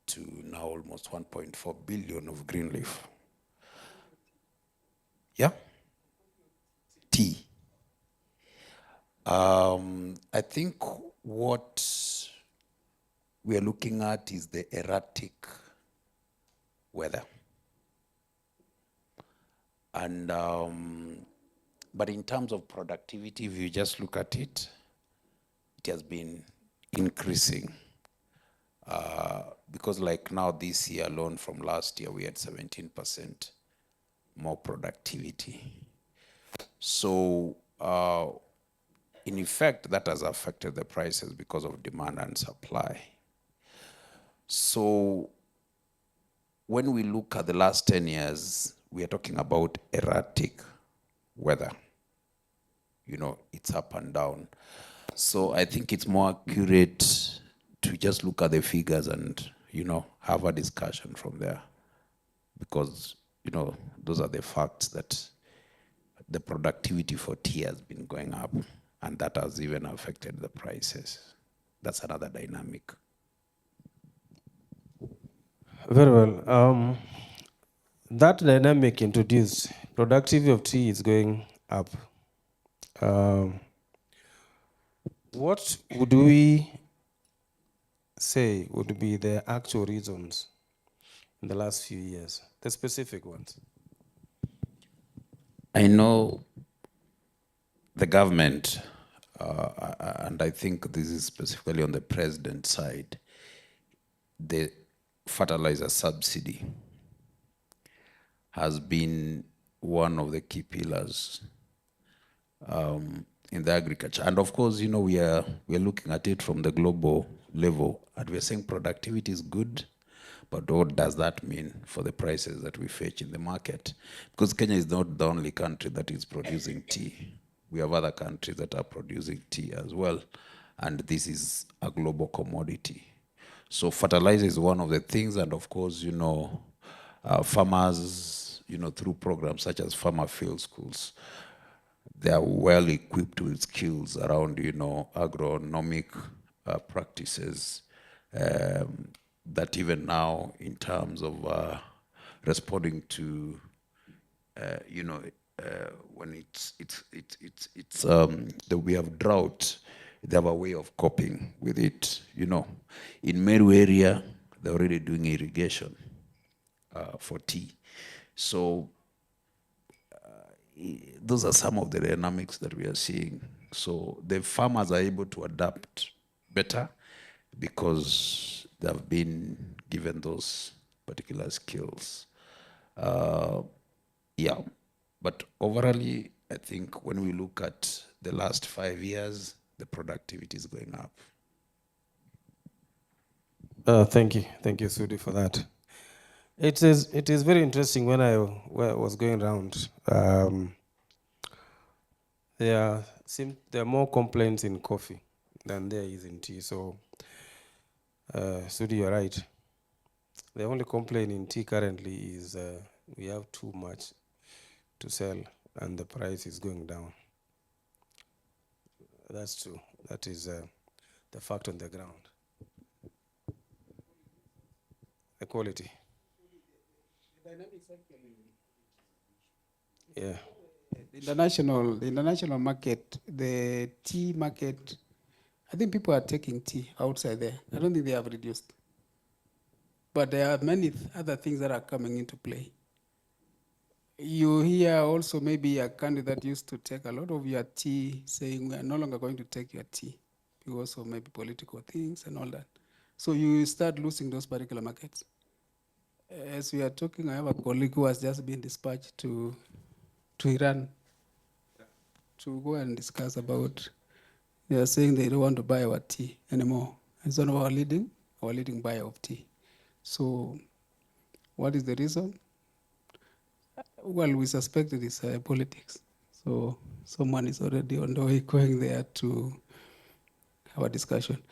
to now almost 1.4 billion of green leaf. Yeah? Tea. I think what we are looking at is the erratic weather. And, but in terms of productivity, if you just look at it, it has been increasing. Because like now this year alone from last year, we had 17% more productivity. So in effect, that has affected the prices because of demand and supply. So when we look at the last 10 years, we are talking about erratic weather. You know, it's up and down. So I think it's more accurate to just look at the figures and, you know, have a discussion from there. Because, you know, those are the facts that the productivity for tea has been going up, and that has even affected the prices. That's another dynamic. Very well. That dynamic introduced, productivity of tea is going up. What would we say would be the actual reasons in the last few years, the specific ones? I know the government, and I think this is specifically on the president's side, the fertilizer subsidy has been one of the key pillars in the agriculture. And of course, you know, we are looking at it from the global level, and we're saying productivity is good, but what does that mean for the prices that we fetch in the market? Because Kenya is not the only country that is producing tea. We have other countries that are producing tea as well, and this is a global commodity. So fertilizer is one of the things, and of course, you know, farmers, you know, through programs such as farmer field schools, they are well equipped with skills around, you know, agronomic practices that even now, in terms of responding to, you know, when we have drought, they have a way of coping with it. You know, in Meru area, they're already doing irrigation for tea. So those are some of the dynamics that we are seeing. So the farmers are able to adapt better because they have been given those particular skills. Yeah, but overall, I think when we look at the last 5 years, the productivity is going up. Thank you, Sudi, for that. It is very interesting. When I was going around, there are more complaints in coffee than there is in tea. So, Sudi, you're right. The only complaint in tea currently is we have too much to sell and the price is going down. That's true. That is the fact on the ground. The quality. Yeah. The international market, the tea market, I think people are taking tea outside there. I don't think they have reduced. But there are many other things that are coming into play. You hear also maybe a candidate used to take a lot of your tea saying we are no longer going to take your tea because of maybe political things and all that. So you start losing those particular markets. As we are talking, I have a colleague who has just been dispatched to Iran to go and discuss about, they are saying they don't want to buy our tea anymore. It's one of our leading buyer of tea. So what is the reason? Well, we suspect it is politics. So someone is already on the way going there to have a discussion.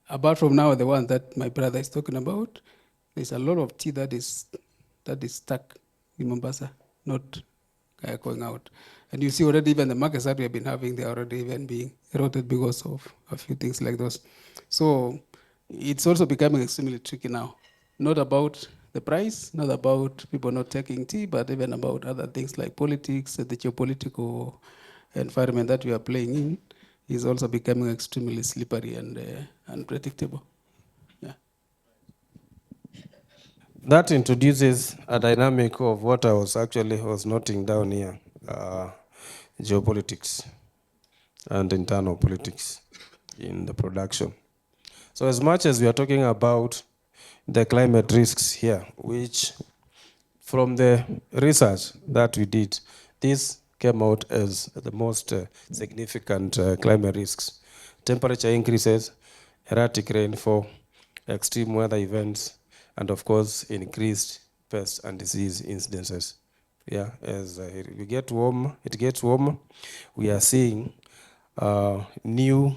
Apart from now, the one that my brother is talking about, there's a lot of tea that is stuck in Mombasa, not going out. And you see already even the markets that we have been having, they are already even being eroded because of a few things like those. So it's also becoming extremely tricky now. Not about the price, not about people not taking tea, but even about other things like politics, the geopolitical environment that we are playing in is also becoming extremely slippery and unpredictable. Yeah. That introduces a dynamic of what I was noting down here, geopolitics and internal politics in the production. So as much as we are talking about the climate risks here, which from the research that we did, this came out as the most significant climate risks. Temperature increases, erratic rainfall, extreme weather events, and of course, increased pest and disease incidences. Yeah, as it gets warmer, we are seeing new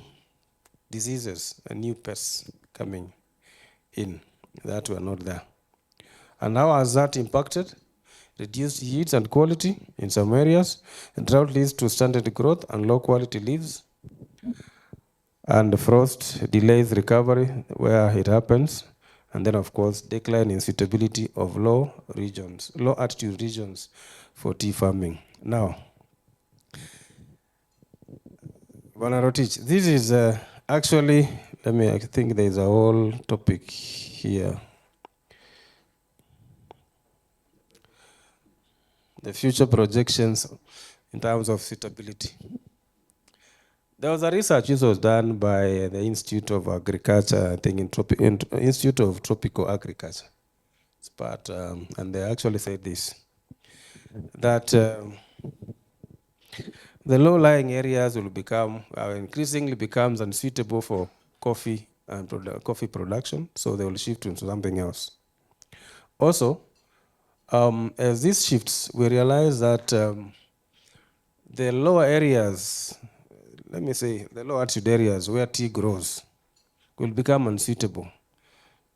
diseases and new pests coming in that were not there. And how has that impacted? Reduced yields and quality in some areas. Drought leads to stunted growth and low quality leaves. And frost delays recovery where it happens. And then, of course, decline in suitability of low altitude regions for tea farming. Now, Vanarotich, this is actually, I think there's a whole topic here. The future projections in terms of suitability. There was a research which was done by the Institute of Agriculture, I think Institute of Tropical Agriculture. It's part, and they actually said this, that the low-lying areas will increasingly becomes unsuitable for coffee and coffee production, so they will shift into something else. Also, as this shifts, we realize that the lower areas, the low altitude areas where tea grows will become unsuitable.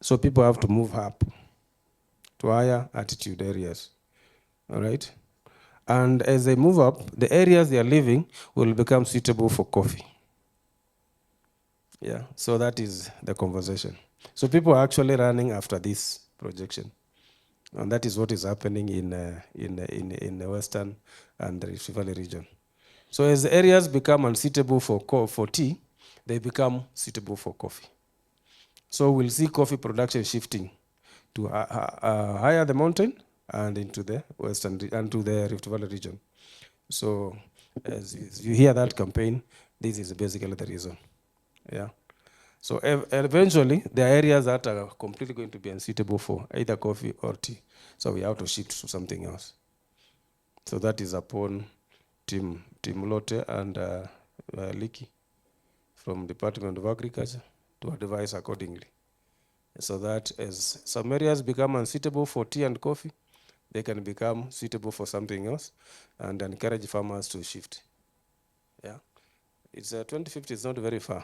So people have to move up to higher altitude areas, all right? And as they move up, the areas they are living will become suitable for coffee. Yeah, so that is the conversation. So people are actually running after this projection. And that is what is happening in the Western and the Rift Valley region. So as the areas become unsuitable for tea, they become suitable for coffee. So we'll see coffee production shifting to higher the mountain and into the Western and to the Rift Valley region. So as you hear that campaign, this is basically the reason. Yeah. So eventually, there are areas that are completely going to be unsuitable for either coffee or tea. So we have to shift to something else. So that is upon Team Lotte and Liki from Department of Agriculture to advise accordingly. So that as some areas become unsuitable for tea and coffee, they can become suitable for something else and encourage farmers to shift. Yeah, it's 2050 is not very far.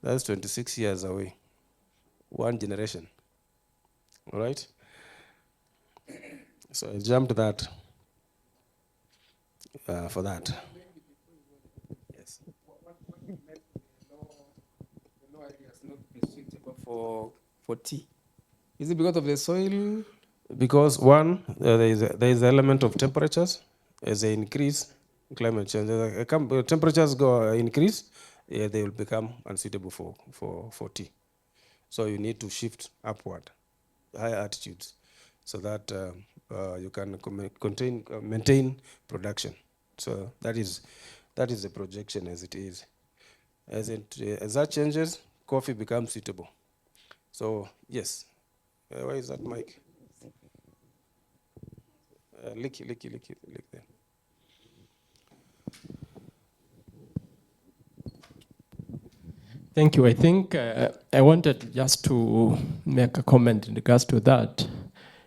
That's 26 years away, one generation, all right? So I jumped that for that. Yes. What you meant the low areas not be suitable for tea? Is it because of the soil? Because one, there is the element of temperatures. As they increase, climate change, temperatures increase, they will become unsuitable for tea. So you need to shift upward, higher altitudes, so that you can maintain production. So that is the projection as it is. As that changes, coffee becomes suitable. So yes, where is that mic? Lick there. Thank you. I think I wanted just to make a comment in regards to that,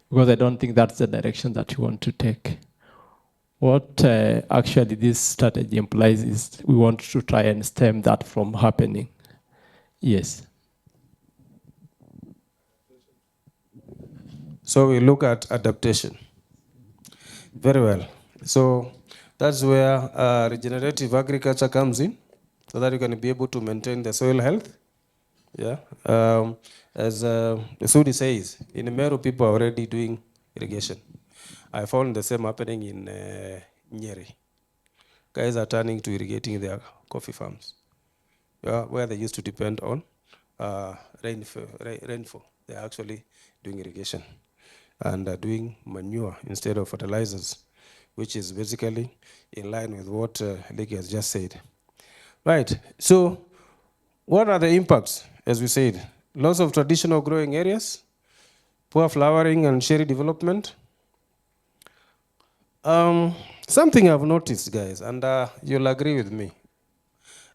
because I don't think that's the direction that you want to take. What actually this strategy implies is we want to try and stem that from happening. Yes. So we look at adaptation. Very well. So that's where regenerative agriculture comes in, so that you can be able to maintain the soil health Yeah. As Sudi says, in Meru, people are already doing irrigation. I found the same happening in Nyeri. Guys are turning to irrigating their coffee farms, where they used to depend on rainfall. They're actually doing irrigation and doing manure instead of fertilizers, which is basically in line with what Leki has just said. Right. So, what are the impacts? As we said, loss of traditional growing areas, poor flowering and cherry development. Something I've noticed, guys, and you'll agree with me.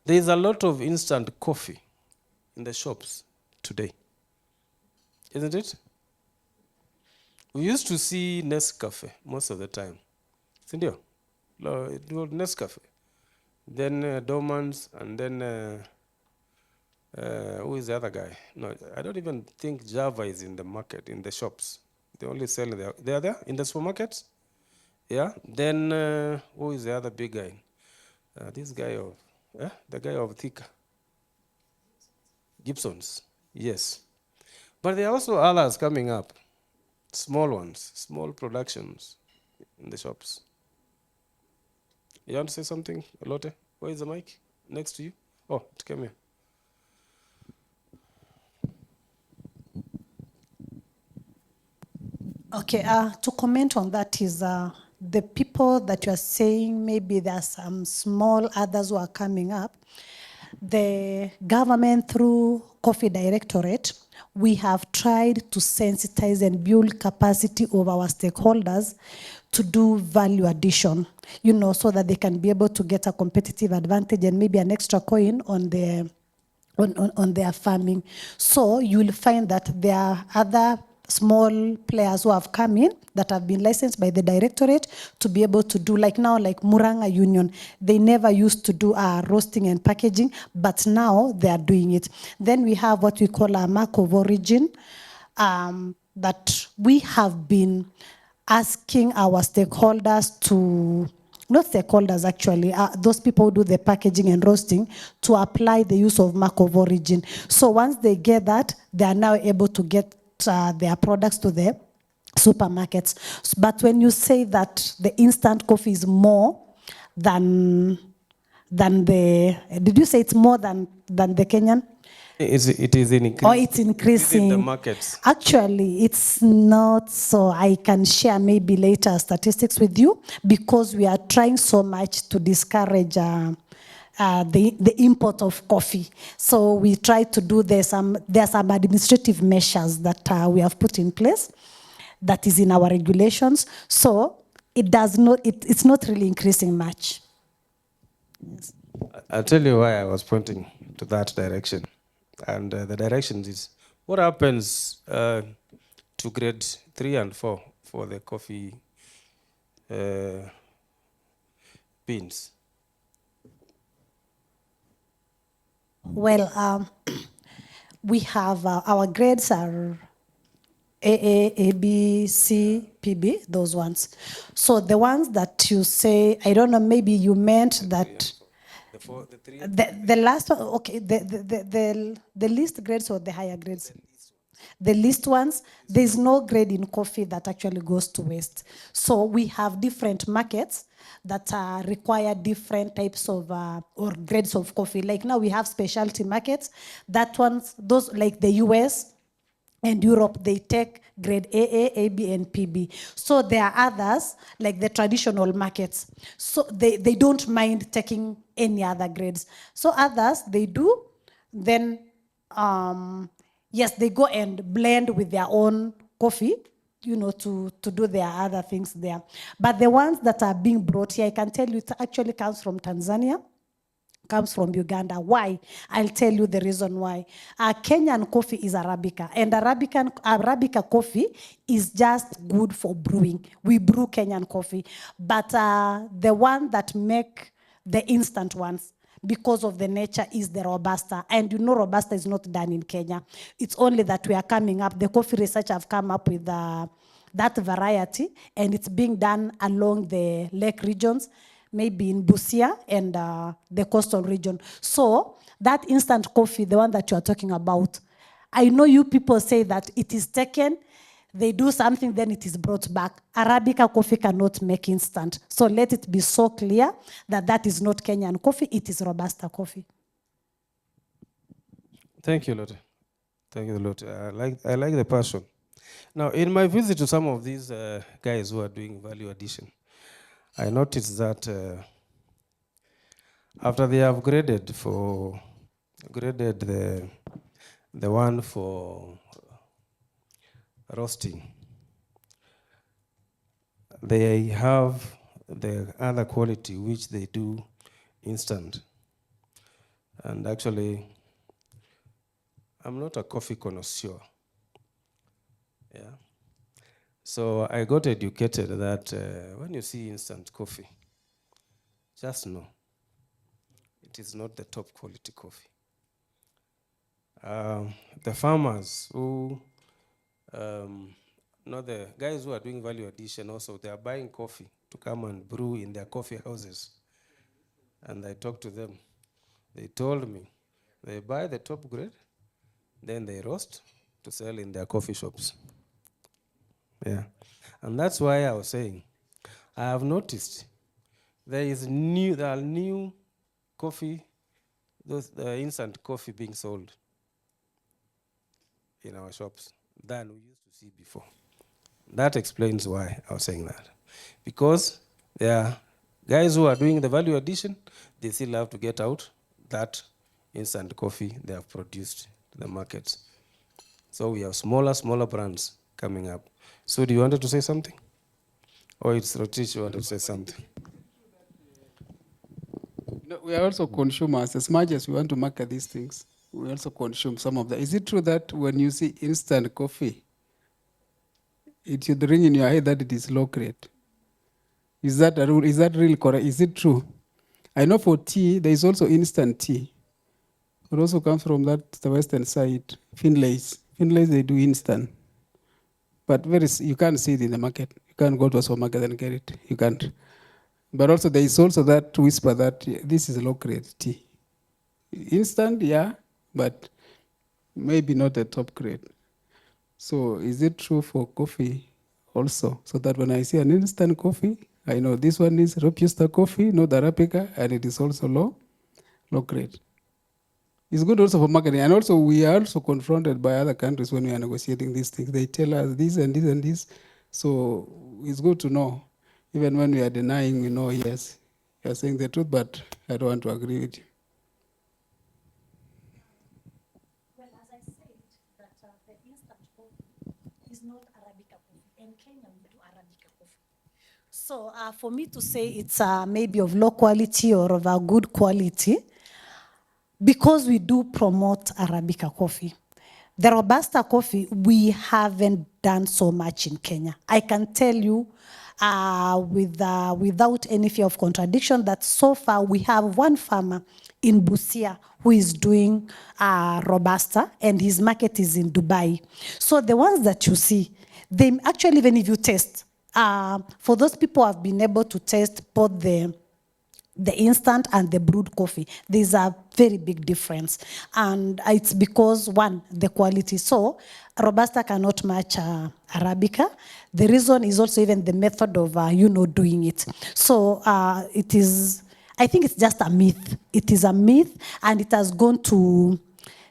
There is a lot of instant coffee in the shops today, isn't it? We used to see Nescafe most of the time. Sindio? It was Nescafe. Then Dormans, and then who is the other guy? No, I don't even think Java is in the market, in the shops. They only sell there. They are there in the supermarkets? Yeah. Then who is the other big guy? This guy of, the guy of Thika. Gibson's, yes. But there are also others coming up, small ones, small productions in the shops. You want to say something, Lotte? Where is the mic? Next to you? Oh, it came here. Okay, to comment on that is the people that you are saying, maybe there are some small others who are coming up. The government through Coffee Directorate, we have tried to sensitize and build capacity of our stakeholders to do value addition, you know, so that they can be able to get a competitive advantage and maybe an extra coin on their on their farming. So you will find that there are other small players who have come in that have been licensed by the directorate to be able to do, like now, like Muranga Union, they never used to do roasting and packaging, but now they are doing it. Then we have what we call a mark of origin, that we have been asking our stakeholders to, not stakeholders actually, those people who do the packaging and roasting, to apply the use of mark of origin. So once they get that, they are now able to get their products to the supermarkets. But when you say that the instant coffee is more than the, did you say it's more than the Kenyan? It is increasing. Oh, it's increasing. Within the markets. Actually, it's not, so I can share maybe later statistics with you, because we are trying so much to discourage the import of coffee. So we try to do, there are some administrative measures that we have put in place that is in our regulations. So it does not, it's not really increasing much. Yes. I'll tell you why I was pointing to that direction. And the direction is, what happens to grade 3 and 4 for the coffee beans? Well, we have, our grades are AA, AB, C, PB, those ones. So the ones that you say, I don't know, maybe you meant that the last one, okay, the least grades or the higher grades? The least ones, there's no grade in coffee that actually goes to waste. So we have different markets that require different types of or grades of coffee. Like now we have specialty markets. That ones, those like the US and Europe, they take grade AA, AB, and PB. So there are others, like the traditional markets. So they don't mind taking any other grades. So others, they do. Then, yes, they go and blend with their own coffee, you know, to do their other things there. But the ones that are being brought here, I can tell you, it actually comes from Tanzania, comes from Uganda. Why? I'll tell you the reason why. Kenyan coffee is Arabica, and Arabica coffee is just good for brewing. We brew Kenyan coffee, but the one that make the instant ones, because of the nature, is the Robusta. And you know Robusta is not done in Kenya. It's only that we are coming up, the coffee research have come up with that variety, and it's being done along the lake regions, maybe in Busia and the coastal region. So that instant coffee, the one that you are talking about, I know you people say that it is taken, they do something, then it is brought back. Arabica coffee cannot make instant. So let it be so clear that that is not Kenyan coffee, it is Robusta coffee. Thank you, Lotte. Thank you, Lotte. I like the passion. Now, in my visit to some of these guys who are doing value addition, I noticed that after they have graded the one for roasting, they have the other quality which they do instant. And actually, I'm not a coffee connoisseur. Yeah. So I got educated that when you see instant coffee, just know it is not the top quality coffee. The farmers who, not the guys who are doing value addition also, they are buying coffee to come and brew in their coffee houses. And I talked to them. They told me they buy the top grade, then they roast to sell in their coffee shops. Yeah. And that's why I was saying, I have noticed there are new coffee, the instant coffee being sold in our shops than we used to see before. That explains why I was saying that. Because there are guys who are doing the value addition, they still have to get out that instant coffee they have produced to the markets. So we have smaller brands coming up. So do you wanted to say something? Or it's Rotich who wanted to say something? No, we are also consumers. As much as we want to market these things, we also consume some of that. Is it true that when you see instant coffee, it should ring in your head that it is low grade? Is that a rule? Is that really correct? Is it true? I know for tea, there is also instant tea. It also comes from the western side. Finlays, they do instant. But you can't see it in the market. You can't go to a supermarket and get it. You can't. But also there is also that whisper that this is low grade tea. Instant, yeah, but maybe not a top grade. So is it true for coffee also? So that when I see an instant coffee, I know this one is Robusta coffee, not Arabica, and it is also low grade. It's good also for marketing. And also we are also confronted by other countries when we are negotiating these things. They tell us this and this and this. So it's good to know. Even when we are denying, we know, yes, you are saying the truth, but I don't want to agree with you. Well, as I said, that the instant coffee is not Arabica coffee. In Kenya, we do Arabica coffee. So for me to say it's maybe of low quality or of a good quality, because we do promote Arabica coffee. The Robusta coffee, we haven't done so much in Kenya. I can tell you without any fear of contradiction that so far we have one farmer in Busia who is doing Robusta, and his market is in Dubai. So the ones that you see, they actually, even if you taste, for those people who have been able to taste both the instant and the brewed coffee, there's a very big difference. And it's because, one, the quality. So Robusta cannot match Arabica. The reason is also even the method of, doing it. So it is, I think it's just a myth. It is a myth, and it has gone to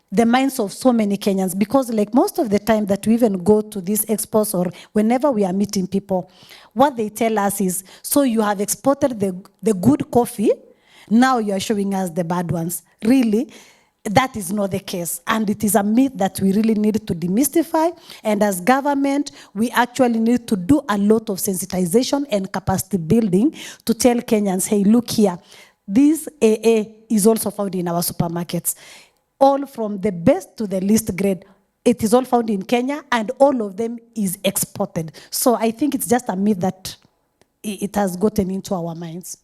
the minds of so many Kenyans, because like most of the time that we even go to these expos or whenever we are meeting people, what they tell us is, so you have exported the good coffee, now you are showing us the bad ones. Really, that is not the case. And it is a myth that we really need to demystify. And as government, we actually need to do a lot of sensitization and capacity building to tell Kenyans, hey, look here, this AA is also found in our supermarkets. All from the best to the least grade, it is all found in Kenya, and all of them is exported. So I think it's just a myth that it has gotten into our minds.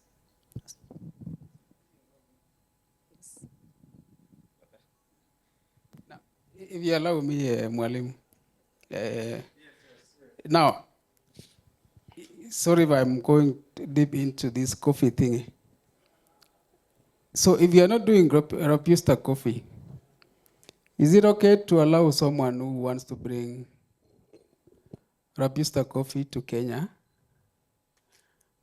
Now, if you allow me, Mwalimu, now, sorry if I'm going deep into this coffee thing. So if you are not doing Robusta coffee, is it okay to allow someone who wants to bring Robusta coffee to Kenya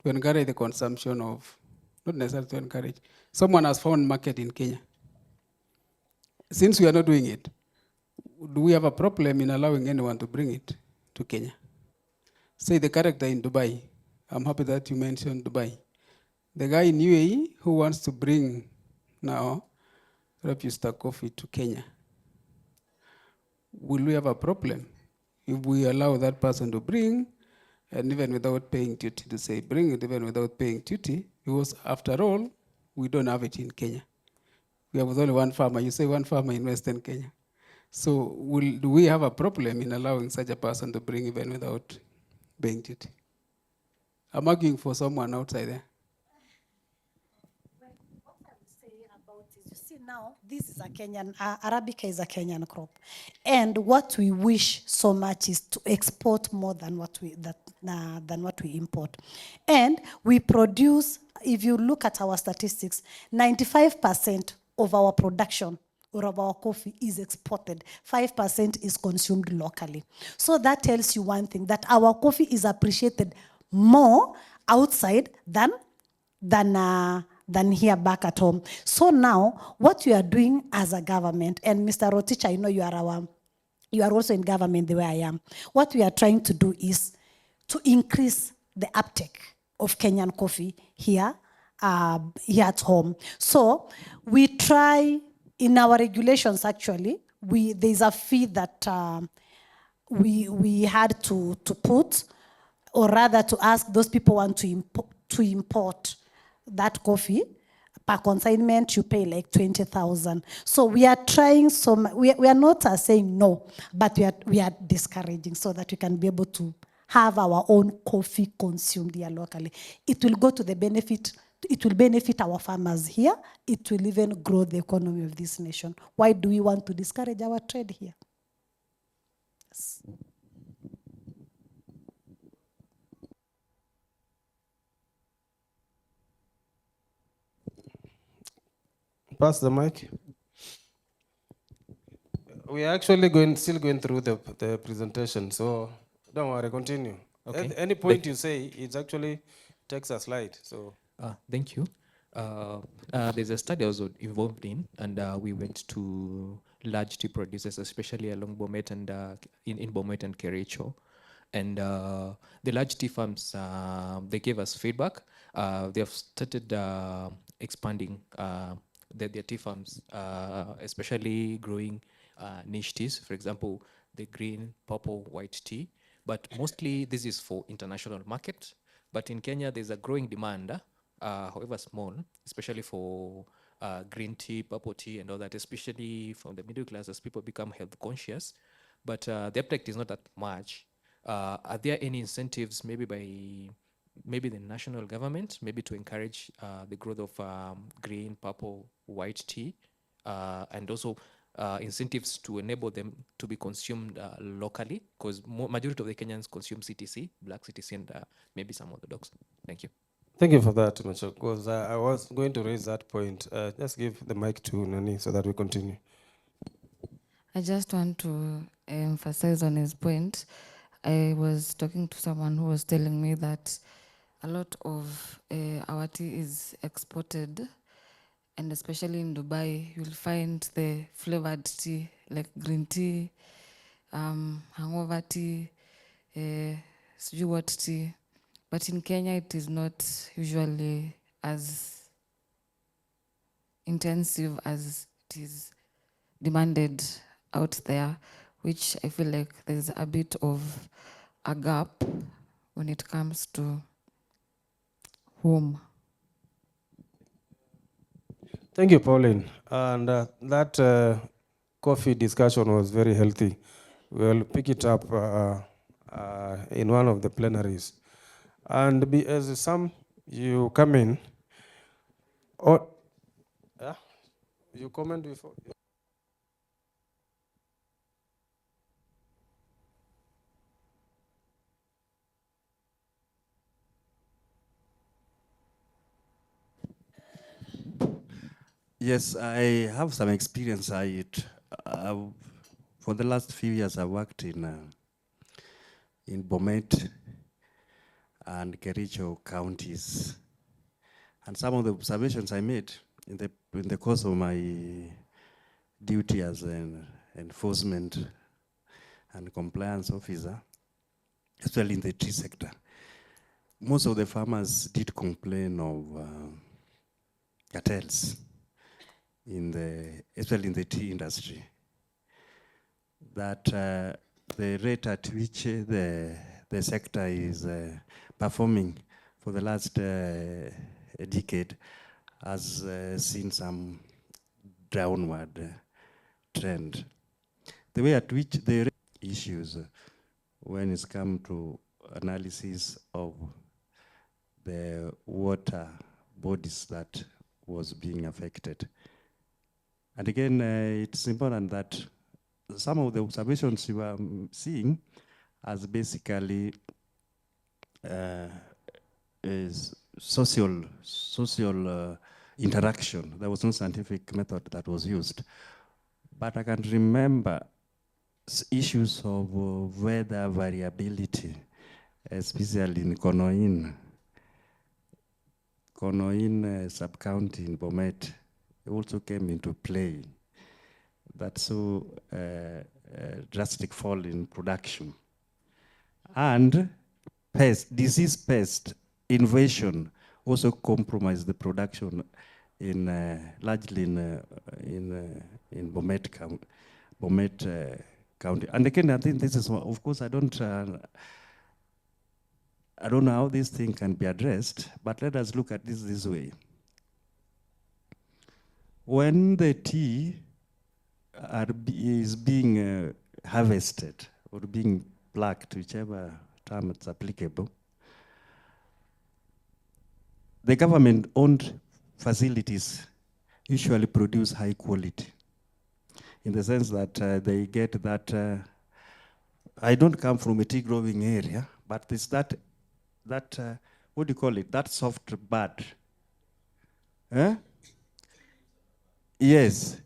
to encourage the consumption of, not necessarily to encourage, someone has found market in Kenya? Since we are not doing it, do we have a problem in allowing anyone to bring it to Kenya? Say the character in Dubai. I'm happy that you mentioned Dubai. The guy in UAE who wants to bring now Robusta coffee to Kenya. Will we have a problem if we allow that person to bring, and even without paying duty, to say bring it even without paying duty? Because after all, we don't have it in Kenya. We have only one farmer. You say one farmer in Western Kenya. So do we have a problem in allowing such a person to bring even without paying duty? I'm arguing for someone outside there. What I would say about is, you see now, this is a Kenyan, Arabica is a Kenyan crop. And what we wish so much is to export more than what we import. And we produce, if you look at our statistics, 95% of our production or of our coffee is exported. 5% is consumed locally. So that tells you one thing, that our coffee is appreciated more outside than here back at home. So now, what we are doing as a government, and Mr. Rotich, I know you are also in government the way I am. What we are trying to do is to increase the uptake of Kenyan coffee here at home. So we try, in our regulations actually, there's a fee that we had to put, or rather to ask those people who want to import that coffee. Per consignment, you pay like 20,000. So we are trying we are not saying no, but we are discouraging so that we can be able to have our own coffee consumed here locally. It will go to the benefit, it will benefit our farmers here. It will even grow the economy of this nation. Why do we want to discourage our trade here? Yes. Pass the mic. We are actually still going through the presentation, so don't worry, continue. Okay. At any point you say, it actually takes a slide. So Thank you. There's a study I was involved in, and we went to large tea producers, especially along Bomet and in Bomet and Kericho. And the large tea farms, they gave us feedback. They have started expanding their tea farms, especially growing niche teas, for example, the green, purple, white tea. But mostly this is for international market. But in Kenya, there's a growing demand, however small, especially for green tea, purple tea, and all that, especially from the middle class as people become health conscious. But the uptake is not that much. Are there any incentives, maybe the national government, maybe to encourage the growth of green, purple, white tea, and also incentives to enable them to be consumed locally? Because majority of the Kenyans consume CTC, black CTC, and maybe some Orthodox. Thank you. thank you for that, Macho, because I was going to raise that point. Just give the mic to Nani so that we continue. I just want to emphasize on his point. I was talking to someone who was telling me that a lot of our tea is exported, and especially in Dubai, you'll find the flavored tea, like green tea, hangover tea, sijui what tea. But in Kenya, it is not usually as intensive as it is demanded out there, which I feel like there's a bit of a gap when it comes to home. Thank you, Pauline. And that coffee discussion was very healthy. We'll pick it up in one of the plenaries. And as some you come in, or you comment before? Yes, I have some experience. For the last few years, I worked in Bomet and Kericho counties. And some of the observations I made in the course of my duty as an enforcement and compliance officer, especially in the tea sector, most of the farmers did complain of cartels, especially in the tea industry, that the rate at which the sector is performing for the last decade has seen some downward trend. The way at which the issues when it's come to analysis of the water bodies that was being affected. And again, it's important that some of the observations you are seeing as basically is social interaction. There was no scientific method that was used. But I can remember issues of weather variability, especially in Konoin sub-county in Bomet, also came into play. That's so drastic fall in production. And disease pest invasion also compromised the production largely in Bomet County. And again, I think this is, of course, I don't know how this thing can be addressed, but let us look at this way. When the tea is being harvested or being plucked, whichever term it's applicable, the government-owned facilities usually produce high quality, in the sense that they get that, I don't come from a tea growing area, but it's that what do you call it, that soft bud. Yes.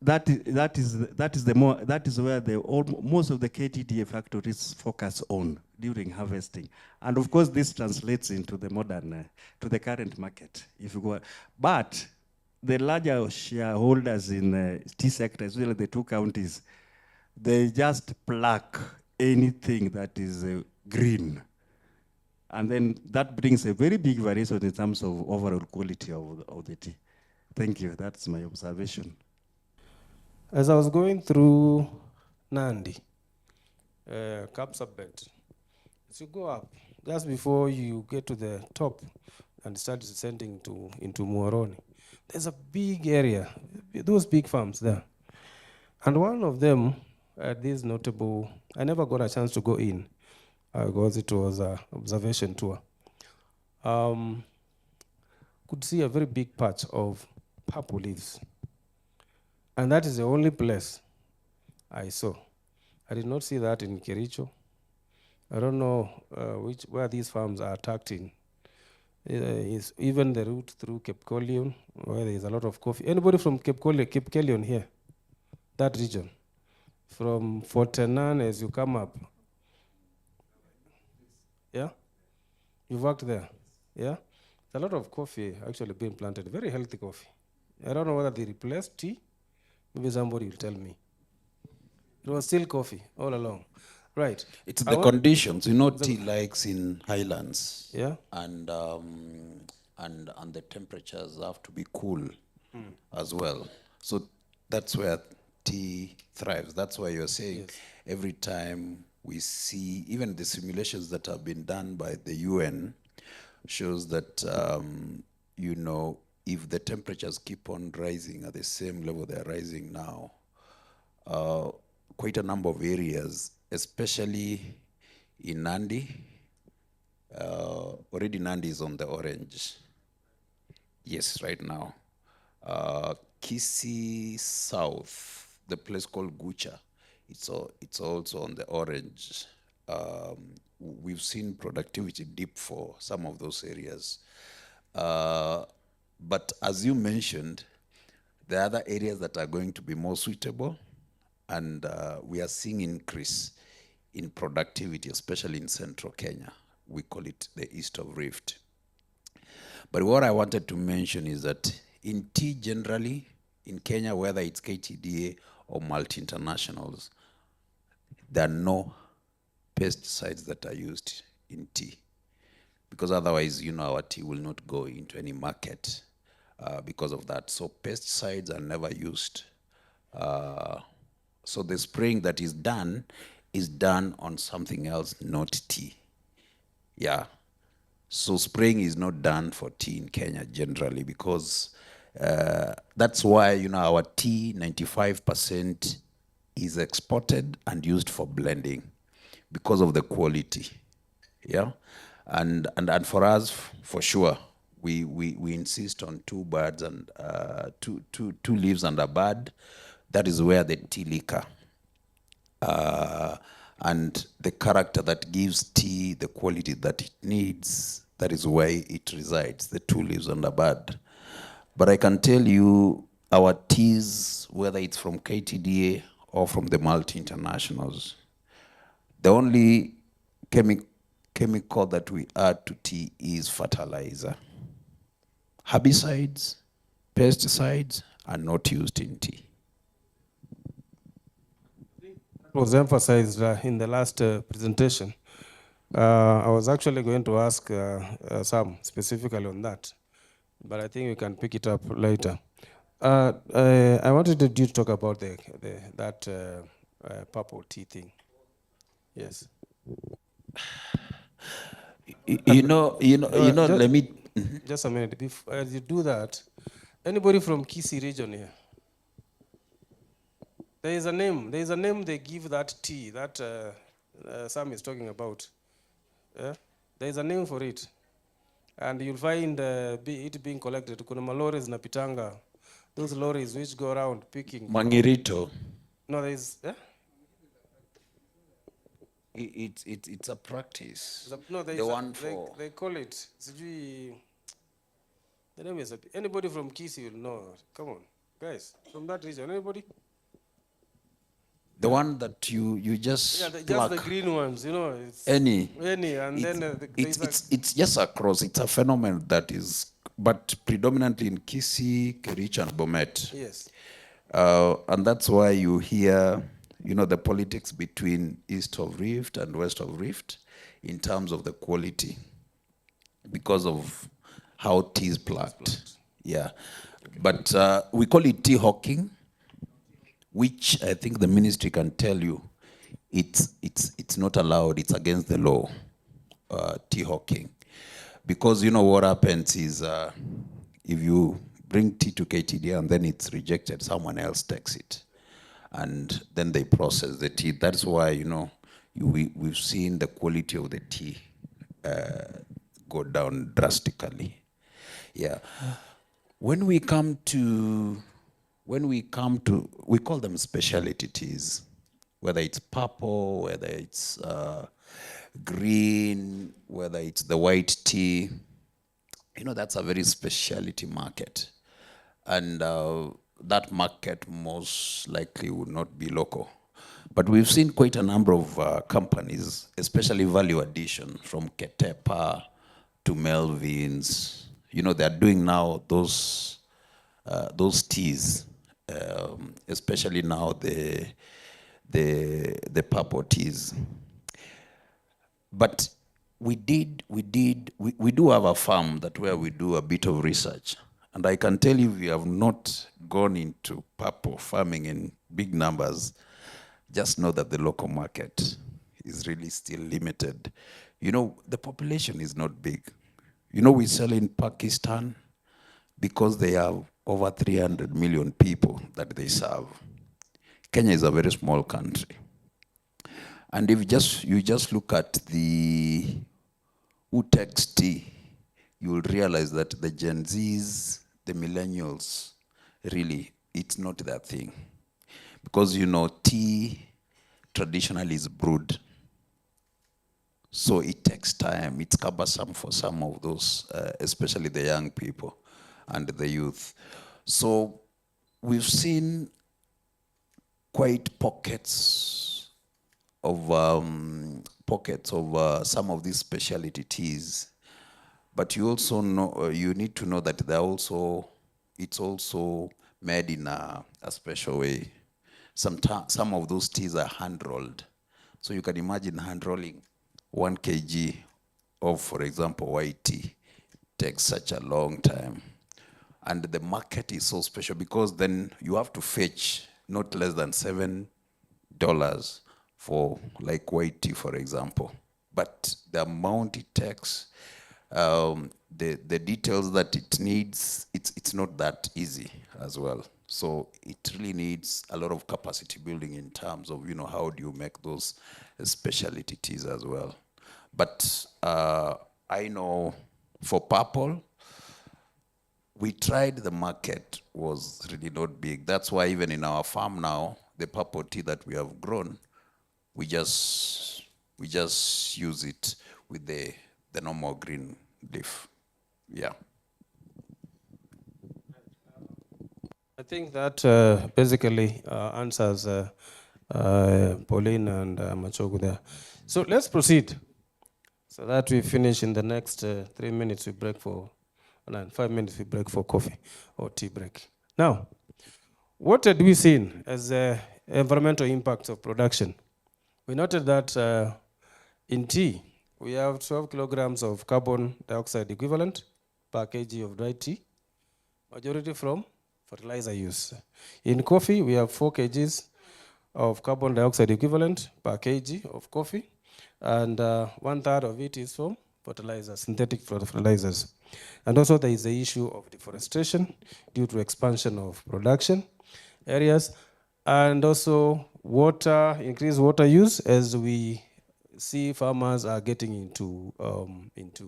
That is where most of the KTDA factories focus on during harvesting, and of course this translates into the modern, to the current market. If you go, but the larger shareholders in the tea sector, as well as the two counties, they just pluck anything that is green, and then that brings a very big variation in terms of overall quality of the tea. Thank you. That's my observation. As I was going through Nandi, Kapsabet, as you go up, just before you get to the top and start descending into Muaroni, there's a big area, those big farms there. And one of them, this notable, I never got a chance to go in because it was an observation tour. Could see a very big patch of purple leaves. And that is the only place I saw. I did not see that in Kericho. I don't know where these farms are tucked in. Is even the route through Cape Collion, where there is a lot of coffee. Anybody from Cape Collion here? That region? From Fort Tenan as you come up? Yeah? You worked there? Yeah? There's a lot of coffee actually being planted, very healthy coffee. I don't know whether they replaced tea. Maybe somebody will tell me. It was still coffee all along. Right. It's the conditions. You know, tea likes in highlands. Yeah. And the temperatures have to be cool as well. So that's where tea thrives. That's why you're saying every time we see, even the simulations that have been done by the UN shows that, you know, if the temperatures keep on rising at the same level they're rising now, quite a number of areas, especially in Nandi, already Nandi is on the orange. Yes, right now. Kisii South, the place called Gucha, it's also on the orange. We've seen productivity dip for some of those areas. But as you mentioned, There are other areas that are going to be more suitable, and we are seeing increase in productivity, especially in central Kenya. We call it the East of Rift. But what I wanted to mention is that in tea generally, in Kenya, whether it's KTDA or multi-internationals, there are no pesticides that are used in tea. Because otherwise, our tea will not go into any market because of that. So pesticides are never used. So the spraying that is done on something else, not tea. Yeah. So spraying is not done for tea in Kenya generally, because that's why, our tea, 95% is exported and used for blending because of the quality. Yeah. And for us, for sure, we insist on two birds and two leaves and a bud. That is where the tea liquor and the character that gives tea the quality that it needs, that is where it resides, the two leaves and a bud. But I can tell you, our teas, whether it's from KTDA or from the multi-internationals, the only chemical that we add to tea is fertilizer. Herbicides, pesticides are not used in tea. Was emphasized in the last presentation. I was actually going to ask Sam specifically on that, but I think we can pick it up later. I wanted you to talk about that purple tea thing. Yes. Let me. Just a minute. As you do that, anybody from Kisii region here? There is a name they give that tea that Sam is talking about. Yeah? There is a name for it. And you'll find it being collected. Kuna malores na pitanga. Those lorries which go around picking. Mangirito. No, there is. Yeah? It's a practice. No, there is they call it. The name is anybody from Kisii will know. Come on, guys, from that region, anybody? The one that you just just the green ones, It's any, and then it's just a cross. It's a phenomenon that is, but predominantly in Kisii, Kericho, and Bomet. Yes. And that's why you hear, the politics between East of Rift and West of Rift in terms of the quality, because of how tea is plucked. Yeah. Okay. But we call it tea hawking, which I think the ministry can tell you it's not allowed, it's against the law, tea hawking. Because what happens is if you bring tea to KTDA and then it's rejected, someone else takes it. And then they process the tea. That's why, we've seen the quality of the tea go down drastically. Yeah. When we come to, we call them specialty teas, whether it's purple, whether it's green, whether it's the white tea, that's a very specialty market. And that market most likely would not be local. But we've seen quite a number of companies, especially value addition, from Ketepa to Melvin's. They are doing now those teas, especially now the purple teas. But we do have a farm where we do a bit of research. And I can tell you, we have not gone into purple farming in big numbers. Just know that the local market is really still limited. The population is not big. We sell in Pakistan because they have over 300 million people that they serve. Kenya is a very small country. And if you just look at who takes tea, you will realize that the Gen Zs, the millennials, really, it's not their thing. Because, tea traditionally is brewed. So it takes time. It's cumbersome for some of those, especially the young people and the youth. So we've seen quite pockets of some of these specialty teas, but you also know you need to know that it's also made in a special way. Some of those teas are hand rolled, so you can imagine hand rolling 1 kg of, for example, white tea takes such a long time. And the market is so special because then you have to fetch not less than $7 for like white tea, for example. But the amount it takes, the details that it needs, it's not that easy as well. So it really needs a lot of capacity building in terms of, how do you make those specialty teas as well. But I know for purple, we tried, the market was really not big. That's why even in our farm now, the purple tea that we have grown, we just use it with the normal green leaf. Yeah. I think that basically answers Pauline and Machogu there. So let's proceed so that we finish in the next 3 minutes. We break for 5 minutes. We break for coffee or tea break. Now, what had we seen as environmental impacts of production? We noted that in tea, we have 12 kilograms of carbon dioxide equivalent per kg of dry tea, majority from fertilizer use. In coffee, we have 4 kgs of carbon dioxide equivalent per kg of coffee, and 1/3 of it is from fertilizers, synthetic fertilizers. And also there is the issue of deforestation due to expansion of production areas, and also increased water use as we see farmers are getting into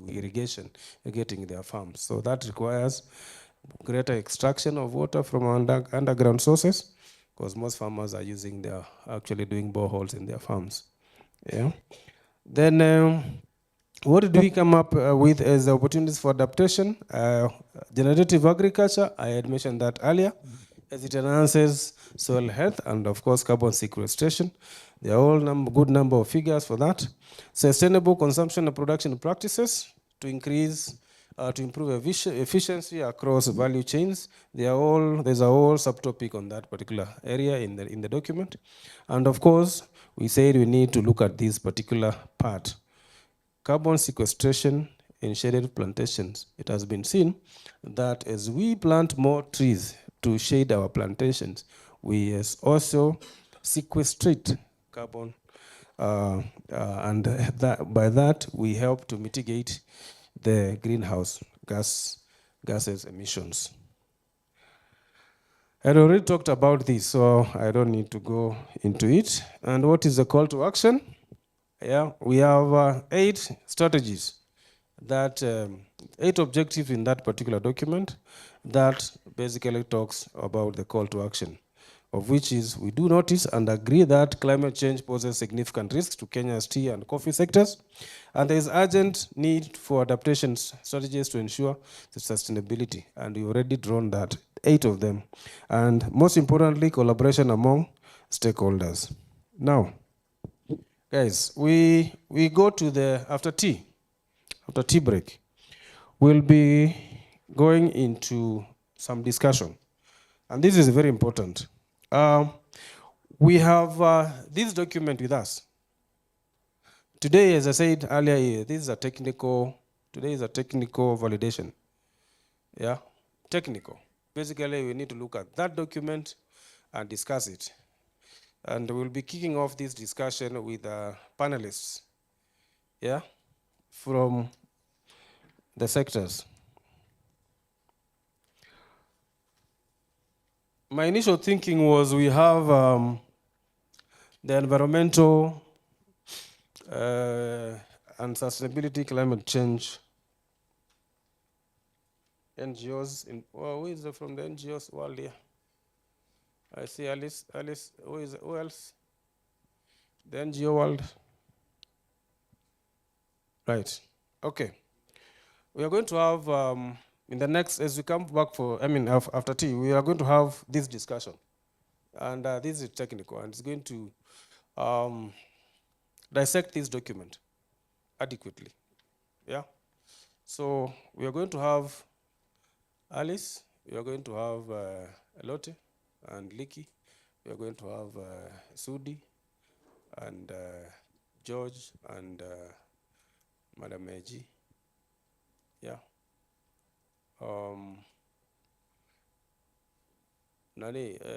irrigation, getting their farms. So that requires greater extraction of water from underground sources, because most farmers are actually doing boreholes in their farms. Yeah. Then what did we come up with as opportunities for adaptation? Generative agriculture, I had mentioned that earlier, as it enhances soil health and of course carbon sequestration. There are all good number of figures for that. Sustainable consumption and production practices to improve efficiency across value chains. There's a whole subtopic on that particular area in the document. And of course, we said we need to look at this particular part. Carbon sequestration in shaded plantations. It has been seen that as we plant more trees to shade our plantations, we also sequestrate carbon, and by that we help to mitigate the greenhouse gases emissions. I already talked about this, so I don't need to go into it. And what is the call to action? Yeah, we have 8 strategies, 8 objectives in that particular document that basically talks about the call to action, of which is we do notice and agree that climate change poses significant risks to Kenya's tea and coffee sectors, and there is urgent need for adaptation strategies to ensure the sustainability, and we already drawn that, 8 of them, and most importantly, collaboration among stakeholders. Now, guys, we go to after tea break, we'll be going into some discussion, and this is very important. We have this document with us. Today, as I said earlier, today is a technical validation. Yeah, technical. Basically, we need to look at that document and discuss it. And we'll be kicking off this discussion with panelists, yeah, from the sectors. My initial thinking was we have the environmental and sustainability climate change NGOs. Who is from the NGOs world here? I see Alice. Who else? The NGO world. Right. Okay. We are going to have in the next, as we come back for, after tea, we are going to have this discussion. And this is technical, and it's going to dissect this document adequately. Yeah. So we are going to have Alice, we are going to have Elote and Liki, we are going to have Sudi and George and Madam Eji. Yeah.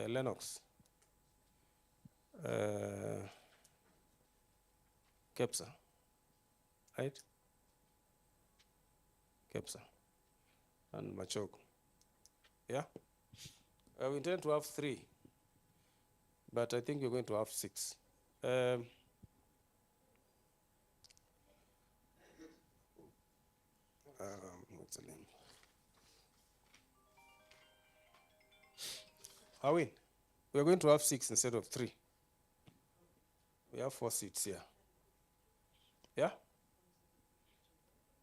Lennox. Kepsa. Right? Kepsa. And Machoko. Yeah? We intend to have 3, but I think we're going to have 6. What's the name? Hawin, we're going to have 6 instead of 3. We have 4 seats here. Yeah?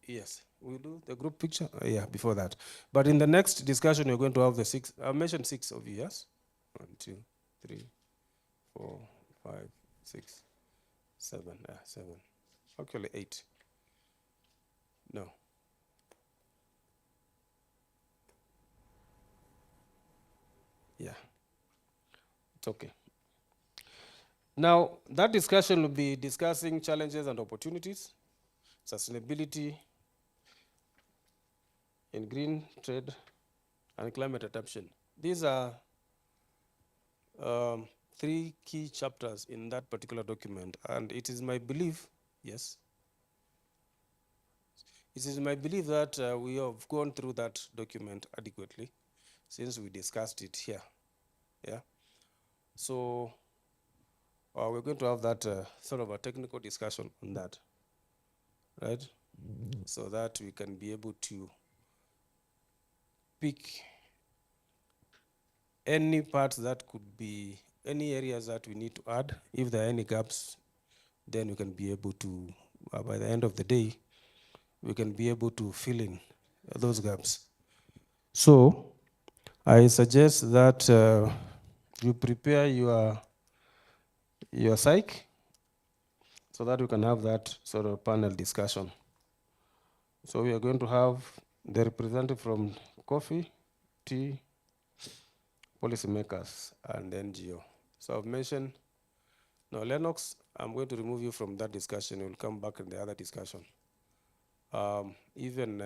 Yes, we'll do the group picture. Yeah, before that. But in the next discussion, we're going to have the 6. I mentioned 6 of you, yes? 1, 2, 3, 4, 5, 6, 7. 7. Actually, 8. No. Yeah. It's okay. Now, that discussion will be discussing challenges and opportunities, sustainability in green trade, and climate adaptation. These are 3 key chapters in that particular document, and it is my belief, yes, it is my belief that we have gone through that document adequately since we discussed it here. Yeah. So we're going to have that sort of a technical discussion on that, right? So that we can be able to pick any parts that could be, any areas that we need to add. If there are any gaps, then we can be able to, by the end of the day, we can be able to fill in those gaps. So I suggest that you prepare your psych so that we can have that sort of panel discussion. So we are going to have the representative from coffee, tea, policymakers, and NGO. So I've mentioned, now Lennox, I'm going to remove you from that discussion. We'll come back in the other discussion. Even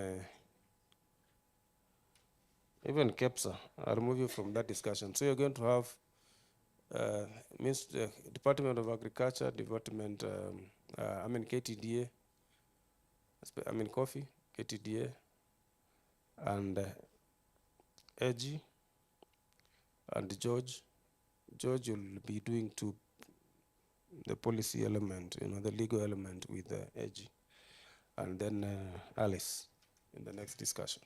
Kepsa, I'll remove you from that discussion. So you're going to have Department of Agriculture, Department, KTDA, coffee, KTDA, and Eji, and George. George will be doing the policy element, the legal element with Eji, and then Alice in the next discussion.